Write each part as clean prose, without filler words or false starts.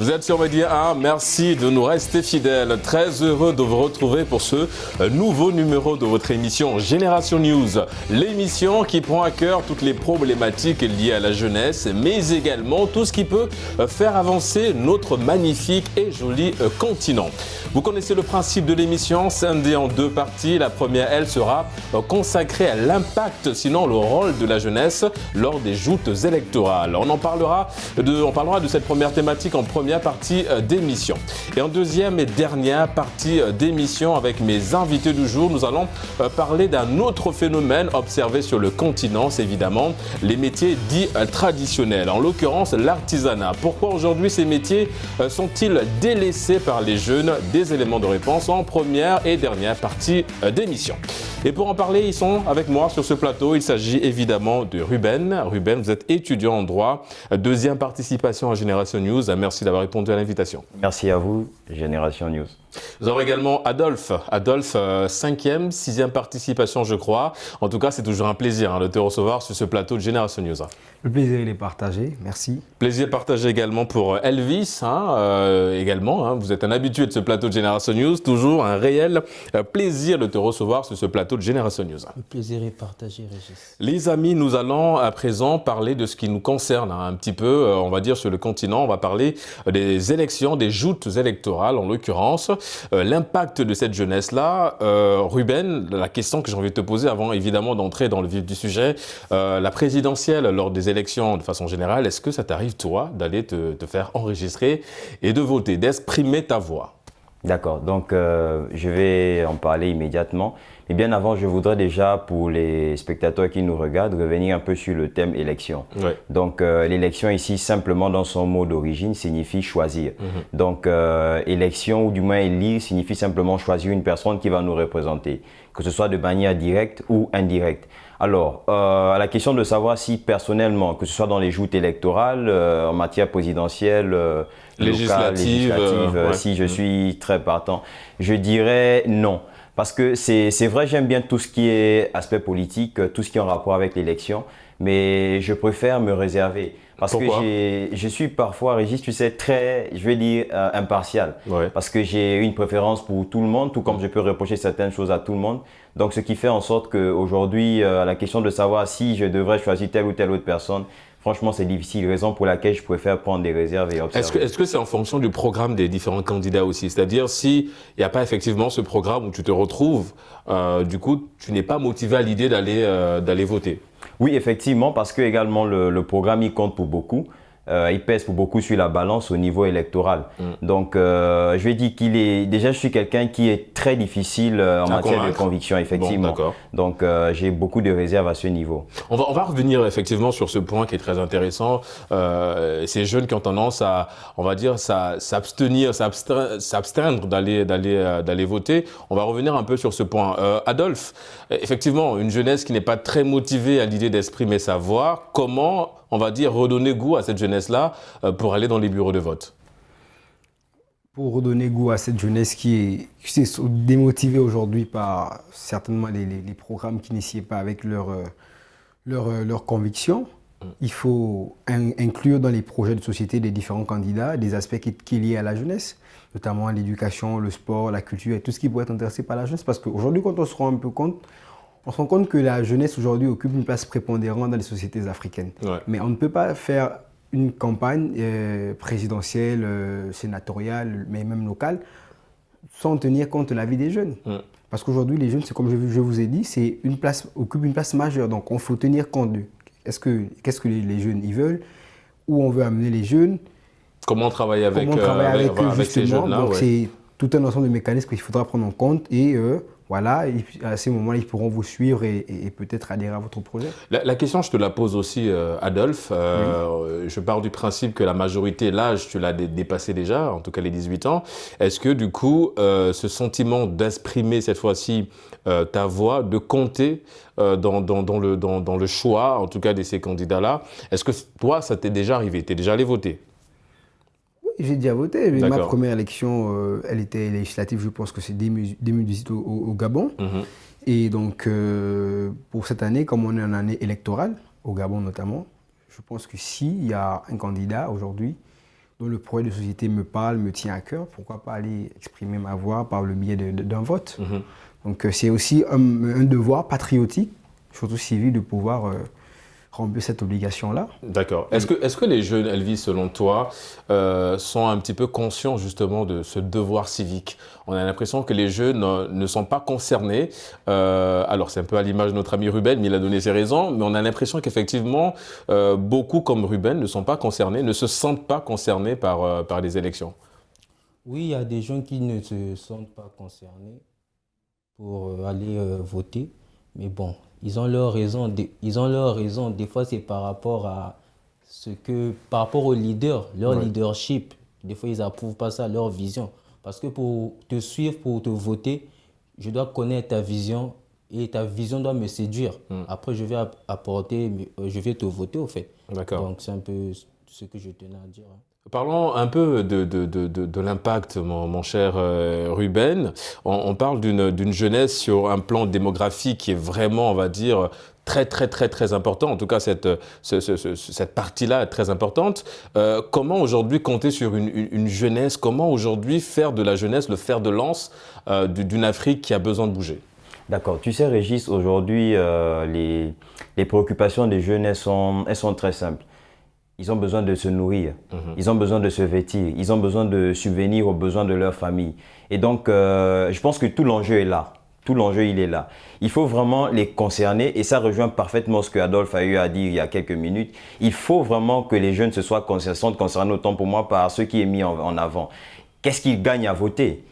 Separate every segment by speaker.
Speaker 1: Vous êtes sur Média 1, merci de nous rester fidèles. Très heureux de vous retrouver pour ce nouveau numéro de votre émission Génération News. L'émission qui prend à cœur toutes les problématiques liées à la jeunesse, mais également tout ce qui peut faire avancer notre magnifique et joli continent. Vous connaissez le principe de l'émission, scindée en deux parties. La première, elle, sera consacrée à l'impact, sinon le rôle de la jeunesse lors des joutes électorales. On parlera de cette première thématique en première partie d'émission. Et en deuxième et dernière partie d'émission, avec mes invités du jour, nous allons parler d'un autre phénomène observé sur le continent, c'est évidemment les métiers dits traditionnels, en l'occurrence l'artisanat. Pourquoi aujourd'hui ces métiers sont-ils délaissés par les jeunes? Des éléments de réponse en première et dernière partie d'émission. Et pour en parler, ils sont avec moi sur ce plateau. Il s'agit évidemment de Ruben. Ruben, vous êtes étudiant en droit, deuxième participation à Génération News. Merci d'avoir répondu à l'invitation.
Speaker 2: Merci à vous, Génération News.
Speaker 1: Nous avons également Adolphe. Adolphe, cinquième, sixième participation, je crois. En tout cas, c'est toujours un plaisir de te recevoir sur ce plateau de Génération News.
Speaker 3: Le plaisir, il est partagé. Merci.
Speaker 1: Plaisir partagé également pour Elvis. Vous êtes un habitué de ce plateau de Génération News. Toujours un réel plaisir de te recevoir sur ce plateau de Génération News.
Speaker 4: Le plaisir est partagé, Régis.
Speaker 1: Les amis, nous allons à présent parler de ce qui nous concerne un petit peu, on va dire, sur le continent. On va parler des élections, des joutes électorales en l'occurrence. L'impact de cette jeunesse-là. Ruben, la question que j'ai envie de te poser avant évidemment d'entrer dans le vif du sujet, la présidentielle lors des élections de façon générale, est-ce que ça t'arrive toi d'aller te faire enregistrer et de voter, d'exprimer ta voix?
Speaker 2: D'accord, donc je vais en parler immédiatement. Mais bien avant, je voudrais déjà, pour les spectateurs qui nous regardent, revenir un peu sur le thème élection.
Speaker 1: Ouais.
Speaker 2: Donc l'élection ici, simplement dans son mot d'origine, signifie choisir. Donc élection, ou du moins élire, signifie simplement choisir une personne qui va nous représenter, que ce soit de manière directe ou indirecte. Alors, à la question de savoir si personnellement, que ce soit dans les joutes électorales, en matière présidentielle,
Speaker 1: législative,
Speaker 2: si je suis très partant, je dirais non. Parce que c'est vrai, j'aime bien tout ce qui est aspect politique, tout ce qui est en rapport avec l'élection, mais je préfère me réserver. Parce
Speaker 1: Pourquoi?
Speaker 2: que je suis parfois, Régis, tu sais, très, je vais dire, impartial.
Speaker 1: Ouais.
Speaker 2: Parce que j'ai une préférence pour tout le monde, tout comme je peux reprocher certaines choses à tout le monde. Donc, ce qui fait en sorte qu'aujourd'hui, à la question de savoir si je devrais choisir telle ou telle autre personne, franchement, c'est difficile, raison pour laquelle je préfère prendre des réserves et observer.
Speaker 1: Est-ce que c'est en fonction du programme des différents candidats aussi? C'est-à-dire, s'il n'y a pas effectivement ce programme où tu te retrouves, du coup, tu n'es pas motivé à l'idée d'aller voter?
Speaker 2: Oui, effectivement, parce que également le programme, il compte pour beaucoup. Il pèse pour beaucoup sur la balance au niveau électoral. Donc, je vais dire déjà, je suis quelqu'un qui est très difficile en matière de conviction, effectivement.
Speaker 1: Bon,
Speaker 2: donc, j'ai beaucoup de réserves à ce niveau.
Speaker 1: On va revenir effectivement sur ce point qui est très intéressant. Ces jeunes qui ont tendance à, on va dire, s'abstraindre d'aller voter. On va revenir un peu sur ce point. Adolphe, effectivement, une jeunesse qui n'est pas très motivée à l'idée d'exprimer sa voix, comment, on va dire, redonner goût à cette jeunesse-là pour aller dans les bureaux de vote?
Speaker 3: Pour redonner goût à cette jeunesse qui est démotivée aujourd'hui par certainement les programmes qui n'essaient pas avec leurs convictions, il faut inclure dans les projets de société des différents candidats des aspects qui sont liés à la jeunesse, notamment l'éducation, le sport, la culture et tout ce qui pourrait être intéressé par la jeunesse. Parce qu'aujourd'hui, quand on se rend un peu compte, on se rend compte que la jeunesse aujourd'hui occupe une place prépondérante dans les sociétés africaines. Ouais. Mais on ne peut pas faire une campagne présidentielle, sénatoriale, mais même locale, sans tenir compte de la vie des jeunes. Parce qu'aujourd'hui, les jeunes, c'est comme je vous ai dit, occupent une place majeure. Donc, il faut tenir compte d'eux. Qu'est-ce que les jeunes ils veulent? Où on veut amener les jeunes?
Speaker 1: Comment travailler avec ces jeunes-là?
Speaker 3: Donc, c'est tout un ensemble de mécanismes qu'il faudra prendre en compte et voilà, et à ces moments-là, ils pourront vous suivre et peut-être adhérer à votre projet.
Speaker 1: La question, je te la pose aussi, Adolphe. Oui. Je pars du principe que la majorité, l'âge, tu l'as dépassé déjà, en tout cas les 18 ans. Est-ce que du coup, ce sentiment d'exprimer cette fois-ci ta voix, de compter dans le choix, en tout cas de ces candidats-là, est-ce que toi, ça t'est déjà arrivé? Tu es déjà allé voter?
Speaker 3: J'ai déjà voté. Ma première élection, elle était législative, je pense que c'est 2018 au Gabon. Et donc, pour cette année, comme on est en année électorale, au Gabon notamment, je pense que s'il y a un candidat aujourd'hui dont le projet de société me parle, me tient à cœur, pourquoi pas aller exprimer ma voix par le biais d'un vote. Donc c'est aussi un devoir patriotique, surtout civil, de pouvoir remplir cette obligation-là.
Speaker 1: D'accord. Est-ce que les jeunes, Elvis, selon toi, sont un petit peu conscients justement de ce devoir civique? On a l'impression que les jeunes ne sont pas concernés. Alors c'est un peu à l'image de notre ami Ruben, mais il a donné ses raisons, mais on a l'impression qu'effectivement, beaucoup comme Ruben ne sont pas concernés, ne se sentent pas concernés par les élections.
Speaker 4: Oui, il y a des gens qui ne se sentent pas concernés pour aller voter, mais bon, ils ont leurs raisons. Ils ont leurs raisons. Des fois, c'est par rapport au leader, leur leadership. Des fois, ils n'approuvent pas ça, leur vision. Parce que pour te suivre, pour te voter, je dois connaître ta vision et ta vision doit me séduire. Après, je vais je vais te voter au fait.
Speaker 1: D'accord.
Speaker 4: Donc, c'est un peu ce que je tenais à dire.
Speaker 1: Parlons un peu de l'impact, mon cher Ruben. On parle d'une jeunesse sur un plan démographique qui est vraiment, on va dire, très important. En tout cas, cette partie-là est très importante. Comment aujourd'hui compter sur une jeunesse? Comment aujourd'hui faire de la jeunesse le fer de lance d'une Afrique qui a besoin de bouger?
Speaker 2: D'accord. Tu sais, Régis, aujourd'hui, les préoccupations des jeunes, elles sont très simples. Ils ont besoin de se nourrir, ils ont besoin de se vêtir, ils ont besoin de subvenir aux besoins de leur famille. Et donc, je pense que tout l'enjeu est là. Tout l'enjeu, il est là. Il faut vraiment les concerner et ça rejoint parfaitement ce que Adolphe a eu à dire il y a quelques minutes. Il faut vraiment que les jeunes se soient concernés autant pour moi par ce qui est mis en avant. Qu'est-ce qu'ils gagnent à voter ?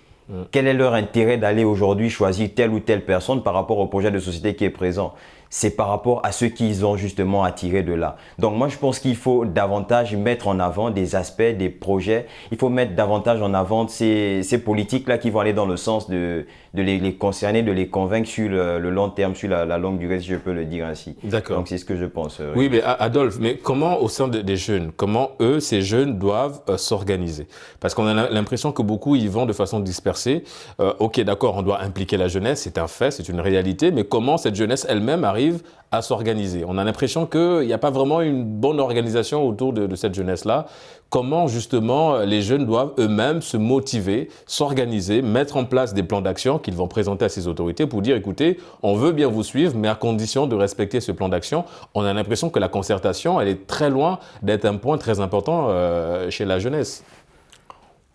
Speaker 2: Quel est leur intérêt d'aller aujourd'hui choisir telle ou telle personne par rapport au projet de société qui est présent? C'est par rapport à ce qu'ils ont justement attiré de là. Donc moi, je pense qu'il faut davantage mettre en avant des aspects, des projets. Il faut mettre davantage en avant ces politiques-là qui vont aller dans le sens de les concerner, de les convaincre sur le long terme, sur la longue durée, si je peux le dire ainsi.
Speaker 1: D'accord.
Speaker 2: Donc c'est ce que je pense.
Speaker 1: Oui, mais Adolphe, mais comment au sein des jeunes, comment ces jeunes doivent s'organiser? Parce qu'on a l'impression que beaucoup y vont de façon dispersée. Ok, d'accord, on doit impliquer la jeunesse, c'est un fait, c'est une réalité, mais comment cette jeunesse elle-même arrive à s'organiser? On a l'impression qu'il n'y a pas vraiment une bonne organisation autour de cette jeunesse-là. Comment justement les jeunes doivent eux-mêmes se motiver, s'organiser, mettre en place des plans d'action qu'ils vont présenter à ces autorités pour dire écoutez, on veut bien vous suivre, mais à condition de respecter ce plan d'action. On a l'impression que la concertation, elle est très loin d'être un point très important chez la jeunesse.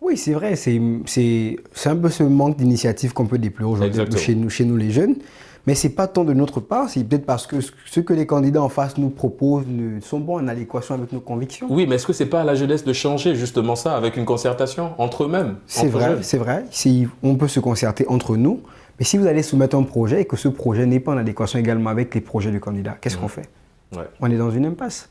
Speaker 3: Oui, c'est vrai, c'est un peu ce manque d'initiative qu'on peut déplorer aujourd'hui chez nous les jeunes. Mais ce n'est pas tant de notre part, c'est peut-être parce que ce que les candidats en face nous proposent ne sont pas en adéquation avec nos convictions.
Speaker 1: Oui, mais est-ce que ce n'est pas à la jeunesse de changer justement ça avec une concertation entre eux-mêmes?
Speaker 3: C'est vrai. On peut se concerter entre nous, mais si vous allez soumettre un projet et que ce projet n'est pas en adéquation également avec les projets du candidat, qu'est-ce qu'on fait? On est dans une impasse.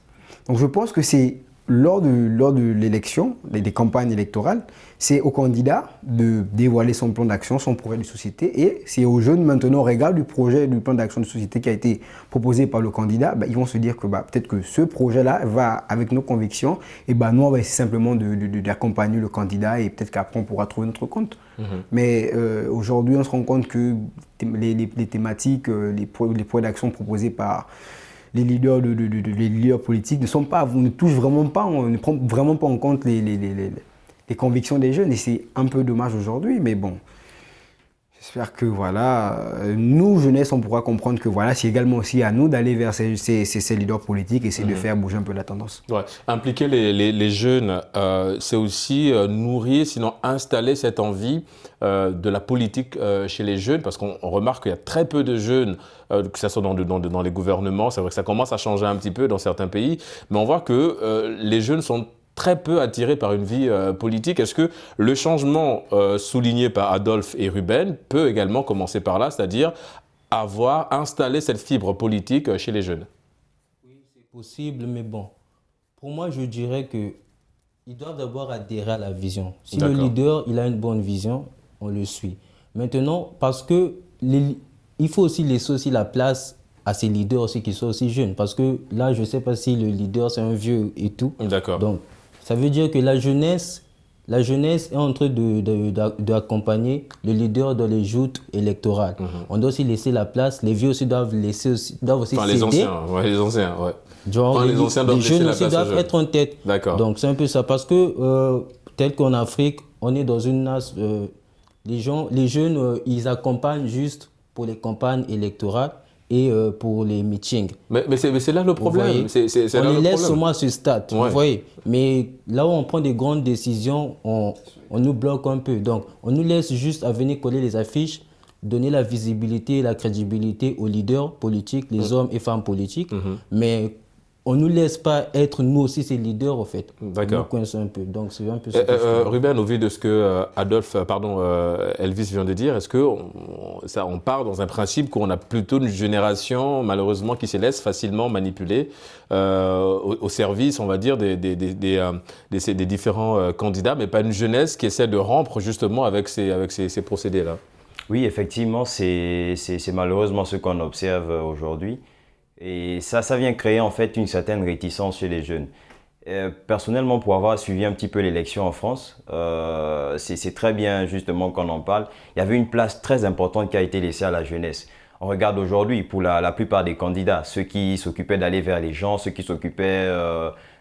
Speaker 3: Donc je pense que c'est lors de l'élection, des campagnes électorales, c'est au candidat de dévoiler son plan d'action, son projet de société, et c'est aux jeunes maintenant, au regard du plan d'action de société qui a été proposé par le candidat, ils vont se dire que peut-être que ce projet-là va avec nos convictions, et nous on va essayer simplement d'accompagner le candidat et peut-être qu'après on pourra trouver notre compte. Mais aujourd'hui on se rend compte que les thématiques, les projets d'action proposés par les leaders politiques ne touchent vraiment pas, on ne prend vraiment pas en compte les convictions des jeunes et c'est un peu dommage aujourd'hui, mais bon, j'espère que nous, jeunesse, on pourra comprendre que c'est également aussi à nous d'aller vers ces leaders politiques et essayer de faire bouger un peu la tendance.
Speaker 1: Ouais. Impliquer les jeunes, c'est aussi nourrir, sinon installer cette envie de la politique chez les jeunes, parce qu'on remarque qu'il y a très peu de jeunes, que ce soit dans les gouvernements, c'est vrai que ça commence à changer un petit peu dans certains pays, mais on voit que les jeunes sont très peu attirés par une vie politique. Est-ce que le changement souligné par Adolphe et Ruben peut également commencer par là, c'est-à-dire installer cette fibre politique chez les jeunes?
Speaker 4: Oui, c'est possible, mais bon, pour moi, je dirais qu'ils doivent d'abord adhérer à la vision. Si le leader il a une bonne vision, on le suit. Maintenant, parce que il faut aussi laisser la place à ces leaders aussi qui sont aussi jeunes. Parce que là, je ne sais pas si le leader, c'est un vieux et tout.
Speaker 1: D'accord.
Speaker 4: Donc, ça veut dire que la jeunesse est en train d'accompagner le leader dans les joutes électorales. On doit aussi laisser la place. Les vieux aussi doivent aussi
Speaker 1: enfin,
Speaker 4: céder.
Speaker 1: Les anciens, ouais.
Speaker 4: Genre,
Speaker 1: Quand les anciens doivent laisser
Speaker 4: jeunes
Speaker 1: la
Speaker 4: aussi
Speaker 1: place aux
Speaker 4: doivent
Speaker 1: jeunes.
Speaker 4: être en tête.
Speaker 1: D'accord.
Speaker 4: Donc, c'est un peu ça. Parce que, tel qu'en Afrique, on est dans une nasse. Les jeunes, ils accompagnent juste pour les campagnes électorales et pour les meetings.
Speaker 1: Mais c'est là le
Speaker 4: Vous
Speaker 1: problème.
Speaker 4: voyez,
Speaker 1: C'est
Speaker 4: on
Speaker 1: là
Speaker 4: les
Speaker 1: le
Speaker 4: laisse
Speaker 1: problème.
Speaker 4: seulement à ce stade,
Speaker 1: Ouais.
Speaker 4: vous voyez. Mais là où on prend des grandes décisions, on nous bloque un peu. Donc, on nous laisse juste à venir coller les affiches, donner la visibilité et la crédibilité aux leaders politiques, les hommes et femmes politiques. Mais on ne nous laisse pas être nous aussi ces leaders, en fait.
Speaker 1: D'accord.
Speaker 4: On nous coince un peu. Donc, c'est un peu ça. que je trouve.
Speaker 1: Ruben, au vu de ce que Elvis vient de dire, est-ce qu'on part dans un principe qu'on a plutôt une génération, malheureusement, qui se laisse facilement manipuler au service, on va dire, des différents candidats, mais pas une jeunesse qui essaie de rompre justement avec ces procédés-là?
Speaker 2: Oui, effectivement, c'est malheureusement ce qu'on observe aujourd'hui. Et ça vient créer en fait une certaine réticence chez les jeunes. Personnellement, pour avoir suivi un petit peu l'élection en France, c'est très bien justement qu'on en parle. Il y avait une place très importante qui a été laissée à la jeunesse. On regarde aujourd'hui, pour la plupart des candidats, ceux qui s'occupaient d'aller vers les gens, ceux qui s'occupaient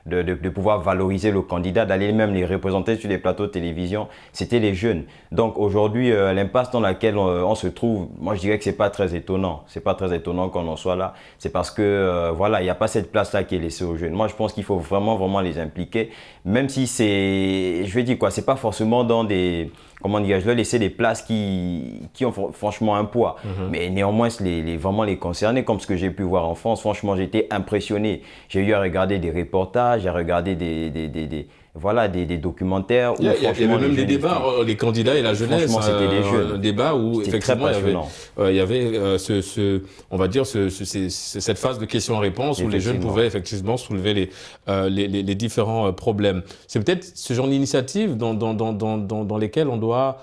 Speaker 2: de pouvoir valoriser le candidat, d'aller même les représenter sur les plateaux de télévision, c'était les jeunes. Donc aujourd'hui, l'impasse dans laquelle on se trouve, moi je dirais que c'est pas très étonnant. C'est pas très étonnant qu'on en soit là. C'est parce que voilà, il n'y a pas cette place-là qui est laissée aux jeunes. Moi je pense qu'il faut vraiment les impliquer, même si c'est, je vais dire quoi, c'est pas forcément dans des, comment dire, je leur laisser des places qui ont franchement un poids. Mais néanmoins, vraiment les concerner, comme ce que j'ai pu voir en France, franchement, j'ai été impressionné. J'ai eu à regarder des reportages, à regarder des documentaires.
Speaker 1: Il y avait même des débats, les candidats et la jeunesse.
Speaker 2: Franchement, c'était des jeunes.
Speaker 1: Un débat où effectivement il y avait on va dire cette phase de questions-réponses où les jeunes pouvaient effectivement soulever les différents problèmes. C'est peut-être ce genre d'initiative dans lesquelles on doit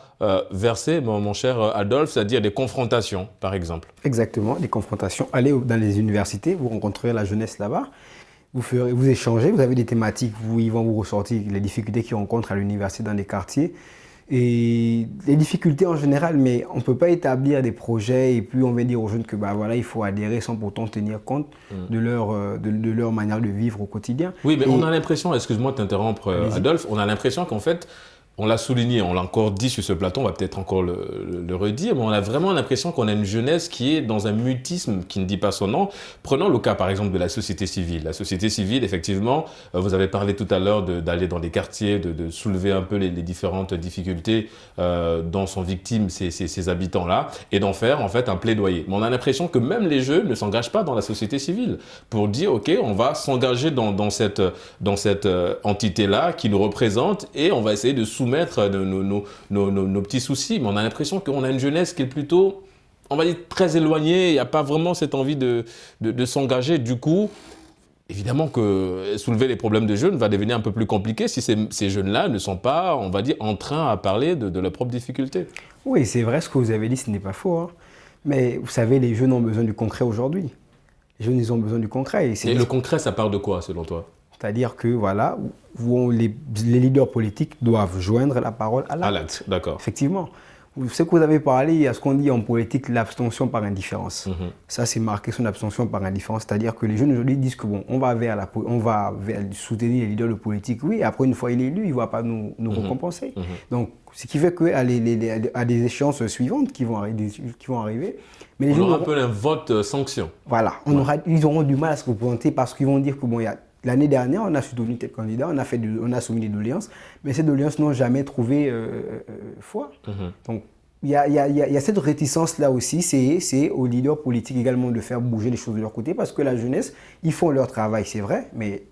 Speaker 1: verser, mon cher Adolphe, c'est-à-dire des confrontations, par exemple.
Speaker 3: Exactement, des confrontations. Allez dans les universités, vous rencontrerez la jeunesse là-bas. Vous échangez, vous avez des thématiques, ils vont vous ressortir les difficultés qu'ils rencontrent à l'université dans les quartiers. Et les difficultés en général, mais on ne peut pas établir des projets et puis on va dire aux jeunes que il faut adhérer sans pourtant tenir compte de leur manière de vivre au quotidien.
Speaker 1: Oui, mais on a l'impression, excuse-moi de t'interrompre Adolphe, on a l'impression qu'en fait, on l'a souligné, on l'a encore dit sur ce plateau, on va peut-être encore le redire, mais on a vraiment l'impression qu'on a une jeunesse qui est dans un mutisme qui ne dit pas son nom. Prenons le cas par exemple de la société civile. La société civile, effectivement, vous avez parlé tout à l'heure d'aller dans les quartiers, de soulever un peu les différentes difficultés dont sont victimes ces habitants-là, et d'en faire en fait un plaidoyer. Mais on a l'impression que même les jeunes ne s'engagent pas dans la société civile pour dire ok, on va s'engager dans cette entité-là qui nous représente et on va essayer de soumettre nos petits soucis, mais on a l'impression qu'on a une jeunesse qui est plutôt, on va dire, très éloignée, il n'y a pas vraiment cette envie de s'engager. Du coup, évidemment que soulever les problèmes des jeunes va devenir un peu plus compliqué si ces jeunes-là ne sont pas, on va dire, en train à parler de leurs propres difficultés.
Speaker 3: Oui, c'est vrai, ce que vous avez dit, ce n'est pas faux. Hein. Mais vous savez, les jeunes ont besoin du concret aujourd'hui. Les jeunes, ils ont besoin du concret.
Speaker 1: Et le concret, ça part de quoi, selon toi ?
Speaker 3: C'est-à-dire que, voilà, où les leaders politiques doivent joindre la parole à l'acte.
Speaker 1: À l'acte, d'accord.
Speaker 3: Effectivement. Ce que vous avez parlé, il y a ce qu'on dit en politique, l'abstention par indifférence. Ça, c'est marqué son abstention par indifférence. C'est-à-dire que les jeunes aujourd'hui disent que on va soutenir les leaders de politique. Oui, après, une fois il est élu, il ne va pas nous récompenser. Donc, ce qui fait qu'à des échéances suivantes qui vont arriver, mais les
Speaker 1: on aura un peu un vote sanction.
Speaker 3: Voilà, ils auront du mal à se représenter parce qu'ils vont dire que l'année dernière, on a soutenu tel candidat, on a soumis des doléances, mais ces doléances n'ont jamais trouvé foi. Donc, il y a cette réticence-là aussi, c'est aux leaders politiques également de faire bouger les choses de leur côté, parce que la jeunesse, ils font leur travail, c'est vrai, mais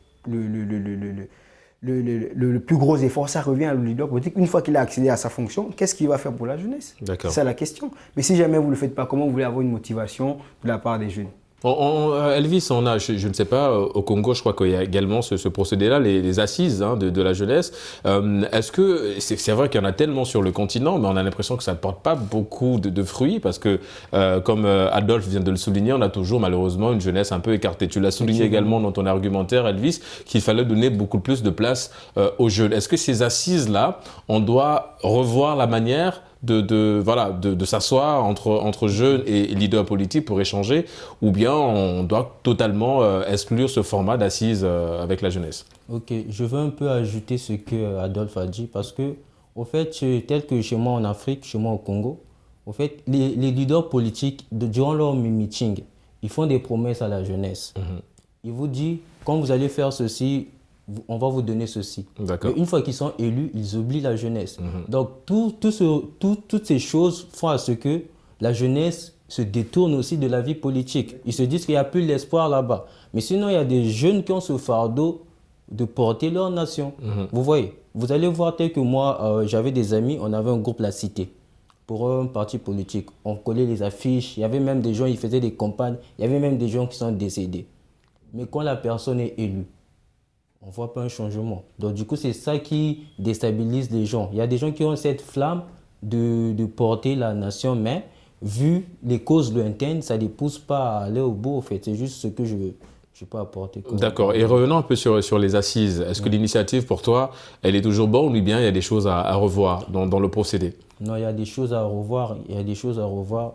Speaker 3: le plus gros effort, ça revient à le leader politique. Une fois qu'il a accédé à sa fonction, qu'est-ce qu'il va faire pour la jeunesse ? C'est ça la question. Mais si jamais vous ne le faites pas, comment vous voulez avoir une motivation de la part des jeunes ?
Speaker 1: Elvis, je ne sais pas, au Congo, je crois qu'il y a également ce procédé-là, les assises de la jeunesse. Est-ce que, c'est vrai qu'il y en a tellement sur le continent, mais on a l'impression que ça ne porte pas beaucoup de fruits, parce que, comme Adolphe vient de le souligner, on a toujours malheureusement une jeunesse un peu écartée. Tu l'as souligné également dans ton argumentaire, Elvis, qu'il fallait donner beaucoup plus de place aux jeunes. Est-ce que ces assises-là, on doit revoir la manière de s'asseoir entre jeunes et leaders politiques pour échanger, ou bien on doit totalement exclure ce format d'assises avec la jeunesse?
Speaker 4: Ok, je veux un peu ajouter ce que Adolphe a dit parce que, au fait, tel que chez moi en Afrique, chez moi au Congo, au fait, les leaders politiques, durant leur meeting, ils font des promesses à la jeunesse. Ils vous disent, quand vous allez faire ceci, on va vous donner ceci. Mais une fois qu'ils sont élus, ils oublient la jeunesse. Donc, toutes ces choses font à ce que la jeunesse se détourne aussi de la vie politique. Ils se disent qu'il n'y a plus l'espoir là-bas. Mais sinon, il y a des jeunes qui ont ce fardeau de porter leur nation. Vous voyez, vous allez voir tel que moi, j'avais des amis, on avait un groupe La Cité pour un parti politique. On collait les affiches, il y avait même des gens, ils faisaient des campagnes, il y avait même des gens qui sont décédés. Mais quand la personne est élue, on ne voit pas un changement. Donc du coup, c'est ça qui déstabilise les gens. Il y a des gens qui ont cette flamme de porter la nation, mais vu les causes lointaines, ça ne les pousse pas à aller au bout. En fait. C'est juste ce que je peux apporter.
Speaker 1: D'accord. Et revenons un peu sur les assises. Est-ce que l'initiative, pour toi, elle est toujours bonne ou bien il y a des choses à revoir dans le procédé?
Speaker 4: Non, il y a des choses à revoir. Il y a des choses à revoir.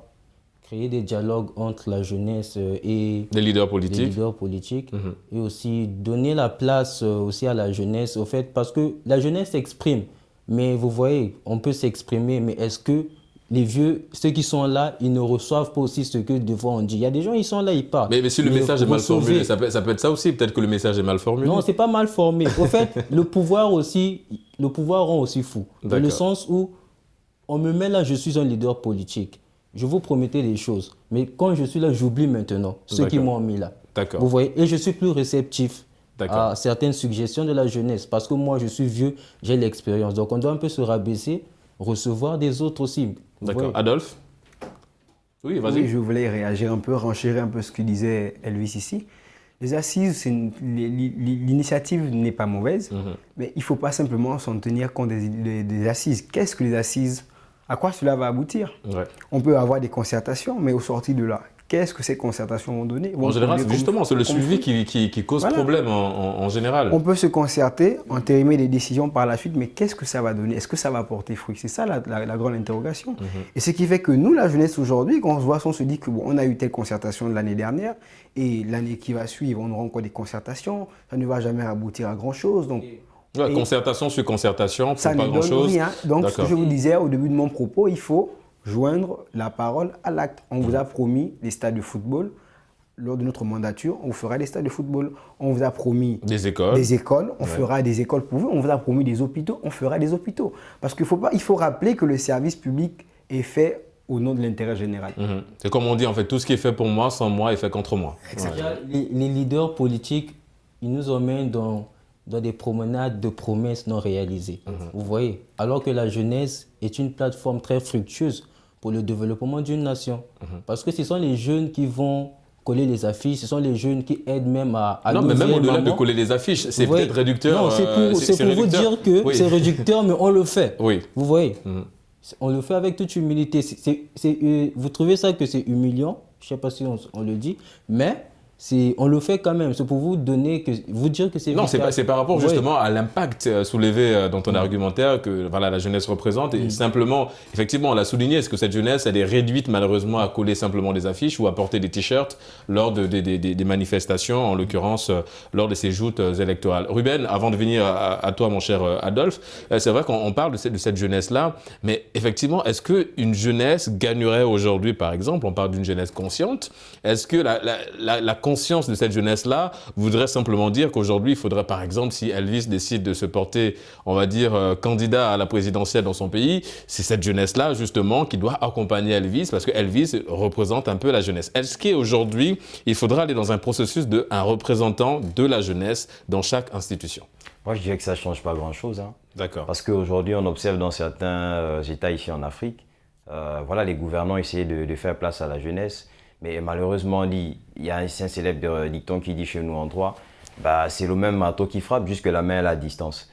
Speaker 4: Créer des dialogues entre la jeunesse et
Speaker 1: les leaders politiques.
Speaker 4: Et aussi donner la place aussi à la jeunesse, au fait, parce que la jeunesse s'exprime. Mais vous voyez, on peut s'exprimer, mais est-ce que les vieux, ceux qui sont là, ils ne reçoivent pas aussi ce que des fois on dit? Il y a des gens, ils sont là, ils parlent.
Speaker 1: Mais si le message est mal formulé, ça peut être ça aussi, peut-être que le message est mal formulé.
Speaker 4: Non, c'est pas mal formé. Au fait, le pouvoir rend aussi fou. Dans le sens où on me met là, je suis un leader politique. Je vous promettais des choses, mais quand je suis là, j'oublie maintenant ceux qui m'ont mis là. Vous voyez, et je suis plus réceptif à certaines suggestions de la jeunesse, parce que moi, je suis vieux, j'ai l'expérience. Donc, on doit un peu se rabaisser, recevoir des autres aussi.
Speaker 1: D'accord. Adolphe? Oui, vas-y.
Speaker 3: Oui, je voulais réagir un peu, renchérir un peu ce que disait Elvis ici. Les assises, l'initiative n'est pas mauvaise, mais il ne faut pas simplement s'en tenir compte des assises. Qu'est-ce que les assises? À quoi cela va aboutir? On peut avoir des concertations, mais au sorti de là, qu'est-ce que ces concertations vont donner?
Speaker 1: En général, c'est le suivi qui cause problème en général.
Speaker 3: On peut se concerter, entérimer des décisions par la suite, mais qu'est-ce que ça va donner? Est-ce que ça va porter fruit? C'est ça la grande interrogation. Et ce qui fait que nous, la jeunesse aujourd'hui, quand on se dit qu'on a eu telle concertation l'année dernière, et l'année qui va suivre, on aura encore des concertations, ça ne va jamais aboutir à grand-chose. Donc,
Speaker 1: concertation sur concertation,
Speaker 3: ça
Speaker 1: pas grand-chose.
Speaker 3: Rien. Donc, ce que je vous disais au début de mon propos, il faut joindre la parole à l'acte. On vous a promis des stades de football. Lors de notre mandature, on vous fera des stades de football. On vous a promis
Speaker 1: des écoles.
Speaker 3: On fera des écoles pour vous. On vous a promis des hôpitaux. On fera des hôpitaux. Parce qu'il faut rappeler que le service public est fait au nom de l'intérêt général.
Speaker 1: C'est comme on dit, en fait, tout ce qui est fait pour moi, sans moi, est fait contre moi.
Speaker 4: Les leaders politiques, ils nous emmènent dans des promenades de promesses non réalisées. Vous voyez, alors que la jeunesse est une plateforme très fructueuse pour le développement d'une nation. Parce que ce sont les jeunes qui vont coller les affiches, ce sont les jeunes qui aident même à
Speaker 1: non, mais même au-delà de coller les affiches, c'est peut-être réducteur.
Speaker 4: Non, c'est pour vous dire que c'est réducteur, mais on le fait.
Speaker 1: Oui.
Speaker 4: Vous voyez, on le fait avec toute humilité. Vous trouvez ça que c'est humiliant? Je ne sais pas si on le dit, mais on le fait quand même. C'est pour vous dire que c'est...
Speaker 1: Non, c'est par rapport justement à l'impact soulevé dans ton argumentaire que la jeunesse représente. Et simplement, effectivement, on l'a souligné, est-ce que cette jeunesse, elle est réduite malheureusement à coller simplement des affiches ou à porter des t-shirts lors des manifestations, en l'occurrence lors de ces joutes électorales. Ruben, avant de venir à toi, mon cher Adolphe, c'est vrai qu'on parle de cette jeunesse-là, mais effectivement, est-ce qu'une jeunesse gagnerait aujourd'hui, par exemple, on parle d'une jeunesse consciente, est-ce que la conscience de cette jeunesse-là voudrait simplement dire qu'aujourd'hui, il faudrait, par exemple, si Elvis décide de se porter, on va dire, candidat à la présidentielle dans son pays, c'est cette jeunesse-là, justement, qui doit accompagner Elvis, parce que Elvis représente un peu la jeunesse. Est-ce qu'aujourd'hui, il faudra aller dans un processus d'un représentant de la jeunesse dans chaque institution?
Speaker 2: Moi, je dirais que ça ne change pas grand-chose.
Speaker 1: D'accord.
Speaker 2: Parce qu'aujourd'hui, on observe dans certains États ici en Afrique, les gouvernants essaient de faire place à la jeunesse. Mais malheureusement, il y a un célèbre dicton qui dit chez nous en droit, c'est le même marteau qui frappe, jusque la main à la distance.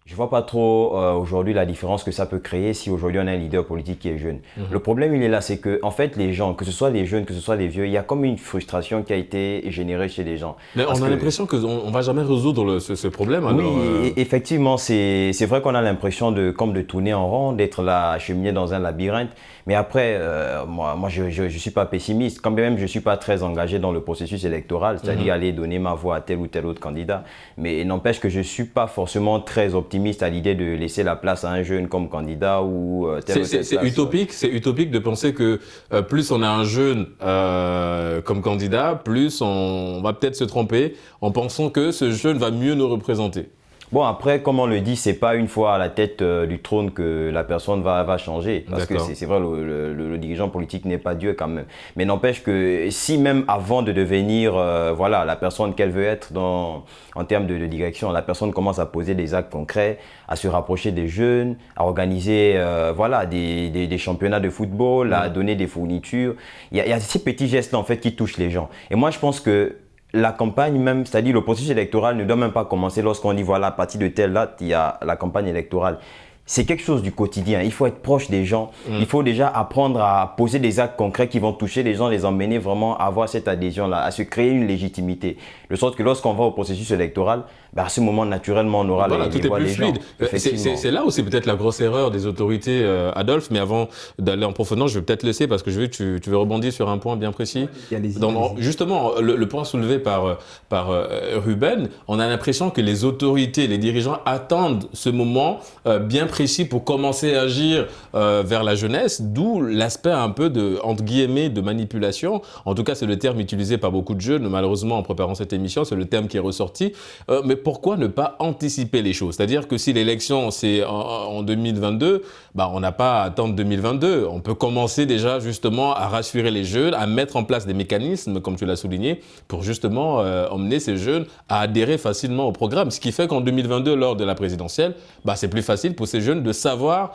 Speaker 2: Je ne vois pas trop aujourd'hui la différence que ça peut créer si aujourd'hui on a un leader politique qui est jeune. Le problème, il est là, c'est que en fait, les gens, que ce soit les jeunes, que ce soit les vieux, il y a comme une frustration qui a été générée chez les gens.
Speaker 1: Mais on a l'impression qu'on ne va jamais résoudre ce problème. Alors,
Speaker 2: oui, effectivement, c'est vrai qu'on a l'impression comme de tourner en rond, d'être là, acheminé dans un labyrinthe. Mais après, moi je suis pas pessimiste. Quand même, je suis pas très engagé dans le processus électoral, c'est-à-dire aller donner ma voix à tel ou tel autre candidat. Mais il n'empêche que je suis pas forcément très optimiste à l'idée de laisser la place à un jeune comme candidat ou tel ou tel place.
Speaker 1: C'est utopique de penser que plus on a un jeune comme candidat, plus on va peut-être se tromper en pensant que ce jeune va mieux nous représenter.
Speaker 2: Bon, après, comme on le dit, c'est pas une fois à la tête du trône que la personne va changer. Parce que c'est vrai, le dirigeant politique n'est pas Dieu quand même. Mais n'empêche que si même avant de devenir voilà, la personne qu'elle veut être en termes de direction, la personne commence à poser des actes concrets, à se rapprocher des jeunes, à organiser voilà, des championnats de football, à donner des fournitures. Il y a ces petits gestes-là en fait, qui touchent les gens. Et moi, je pense que la campagne même, c'est-à-dire le processus électoral ne doit même pas commencer lorsqu'on dit voilà, à partir de telle date, il y a la campagne électorale. C'est quelque chose du quotidien. Il faut être proche des gens. Il faut déjà apprendre à poser des actes concrets qui vont toucher les gens, les emmener vraiment à avoir cette adhésion-là, à se créer une légitimité. De sorte que lorsqu'on va au processus électoral, à ce moment, naturellement, on aura les voix des gens.
Speaker 1: C'est là où c'est peut-être la grosse erreur des autorités, Adolphe. Mais avant d'aller en profondeur, je vais peut-être laisser parce que je veux que tu veux rebondir sur un point bien précis. Justement, le point soulevé par Ruben, on a l'impression que les autorités, les dirigeants attendent ce moment bien précis pour commencer à agir vers la jeunesse, d'où l'aspect un peu de, entre guillemets, de manipulation. En tout cas, c'est le terme utilisé par beaucoup de jeunes, malheureusement, en préparant cette émission, c'est le terme qui est ressorti. Mais pourquoi ne pas anticiper les choses? C'est-à-dire que si l'élection, c'est en 2022, on n'a pas à attendre 2022. On peut commencer déjà, justement, à rassurer les jeunes, à mettre en place des mécanismes, comme tu l'as souligné, pour justement emmener ces jeunes à adhérer facilement au programme. Ce qui fait qu'en 2022, lors de la présidentielle, c'est plus facile pour ces jeunes de savoir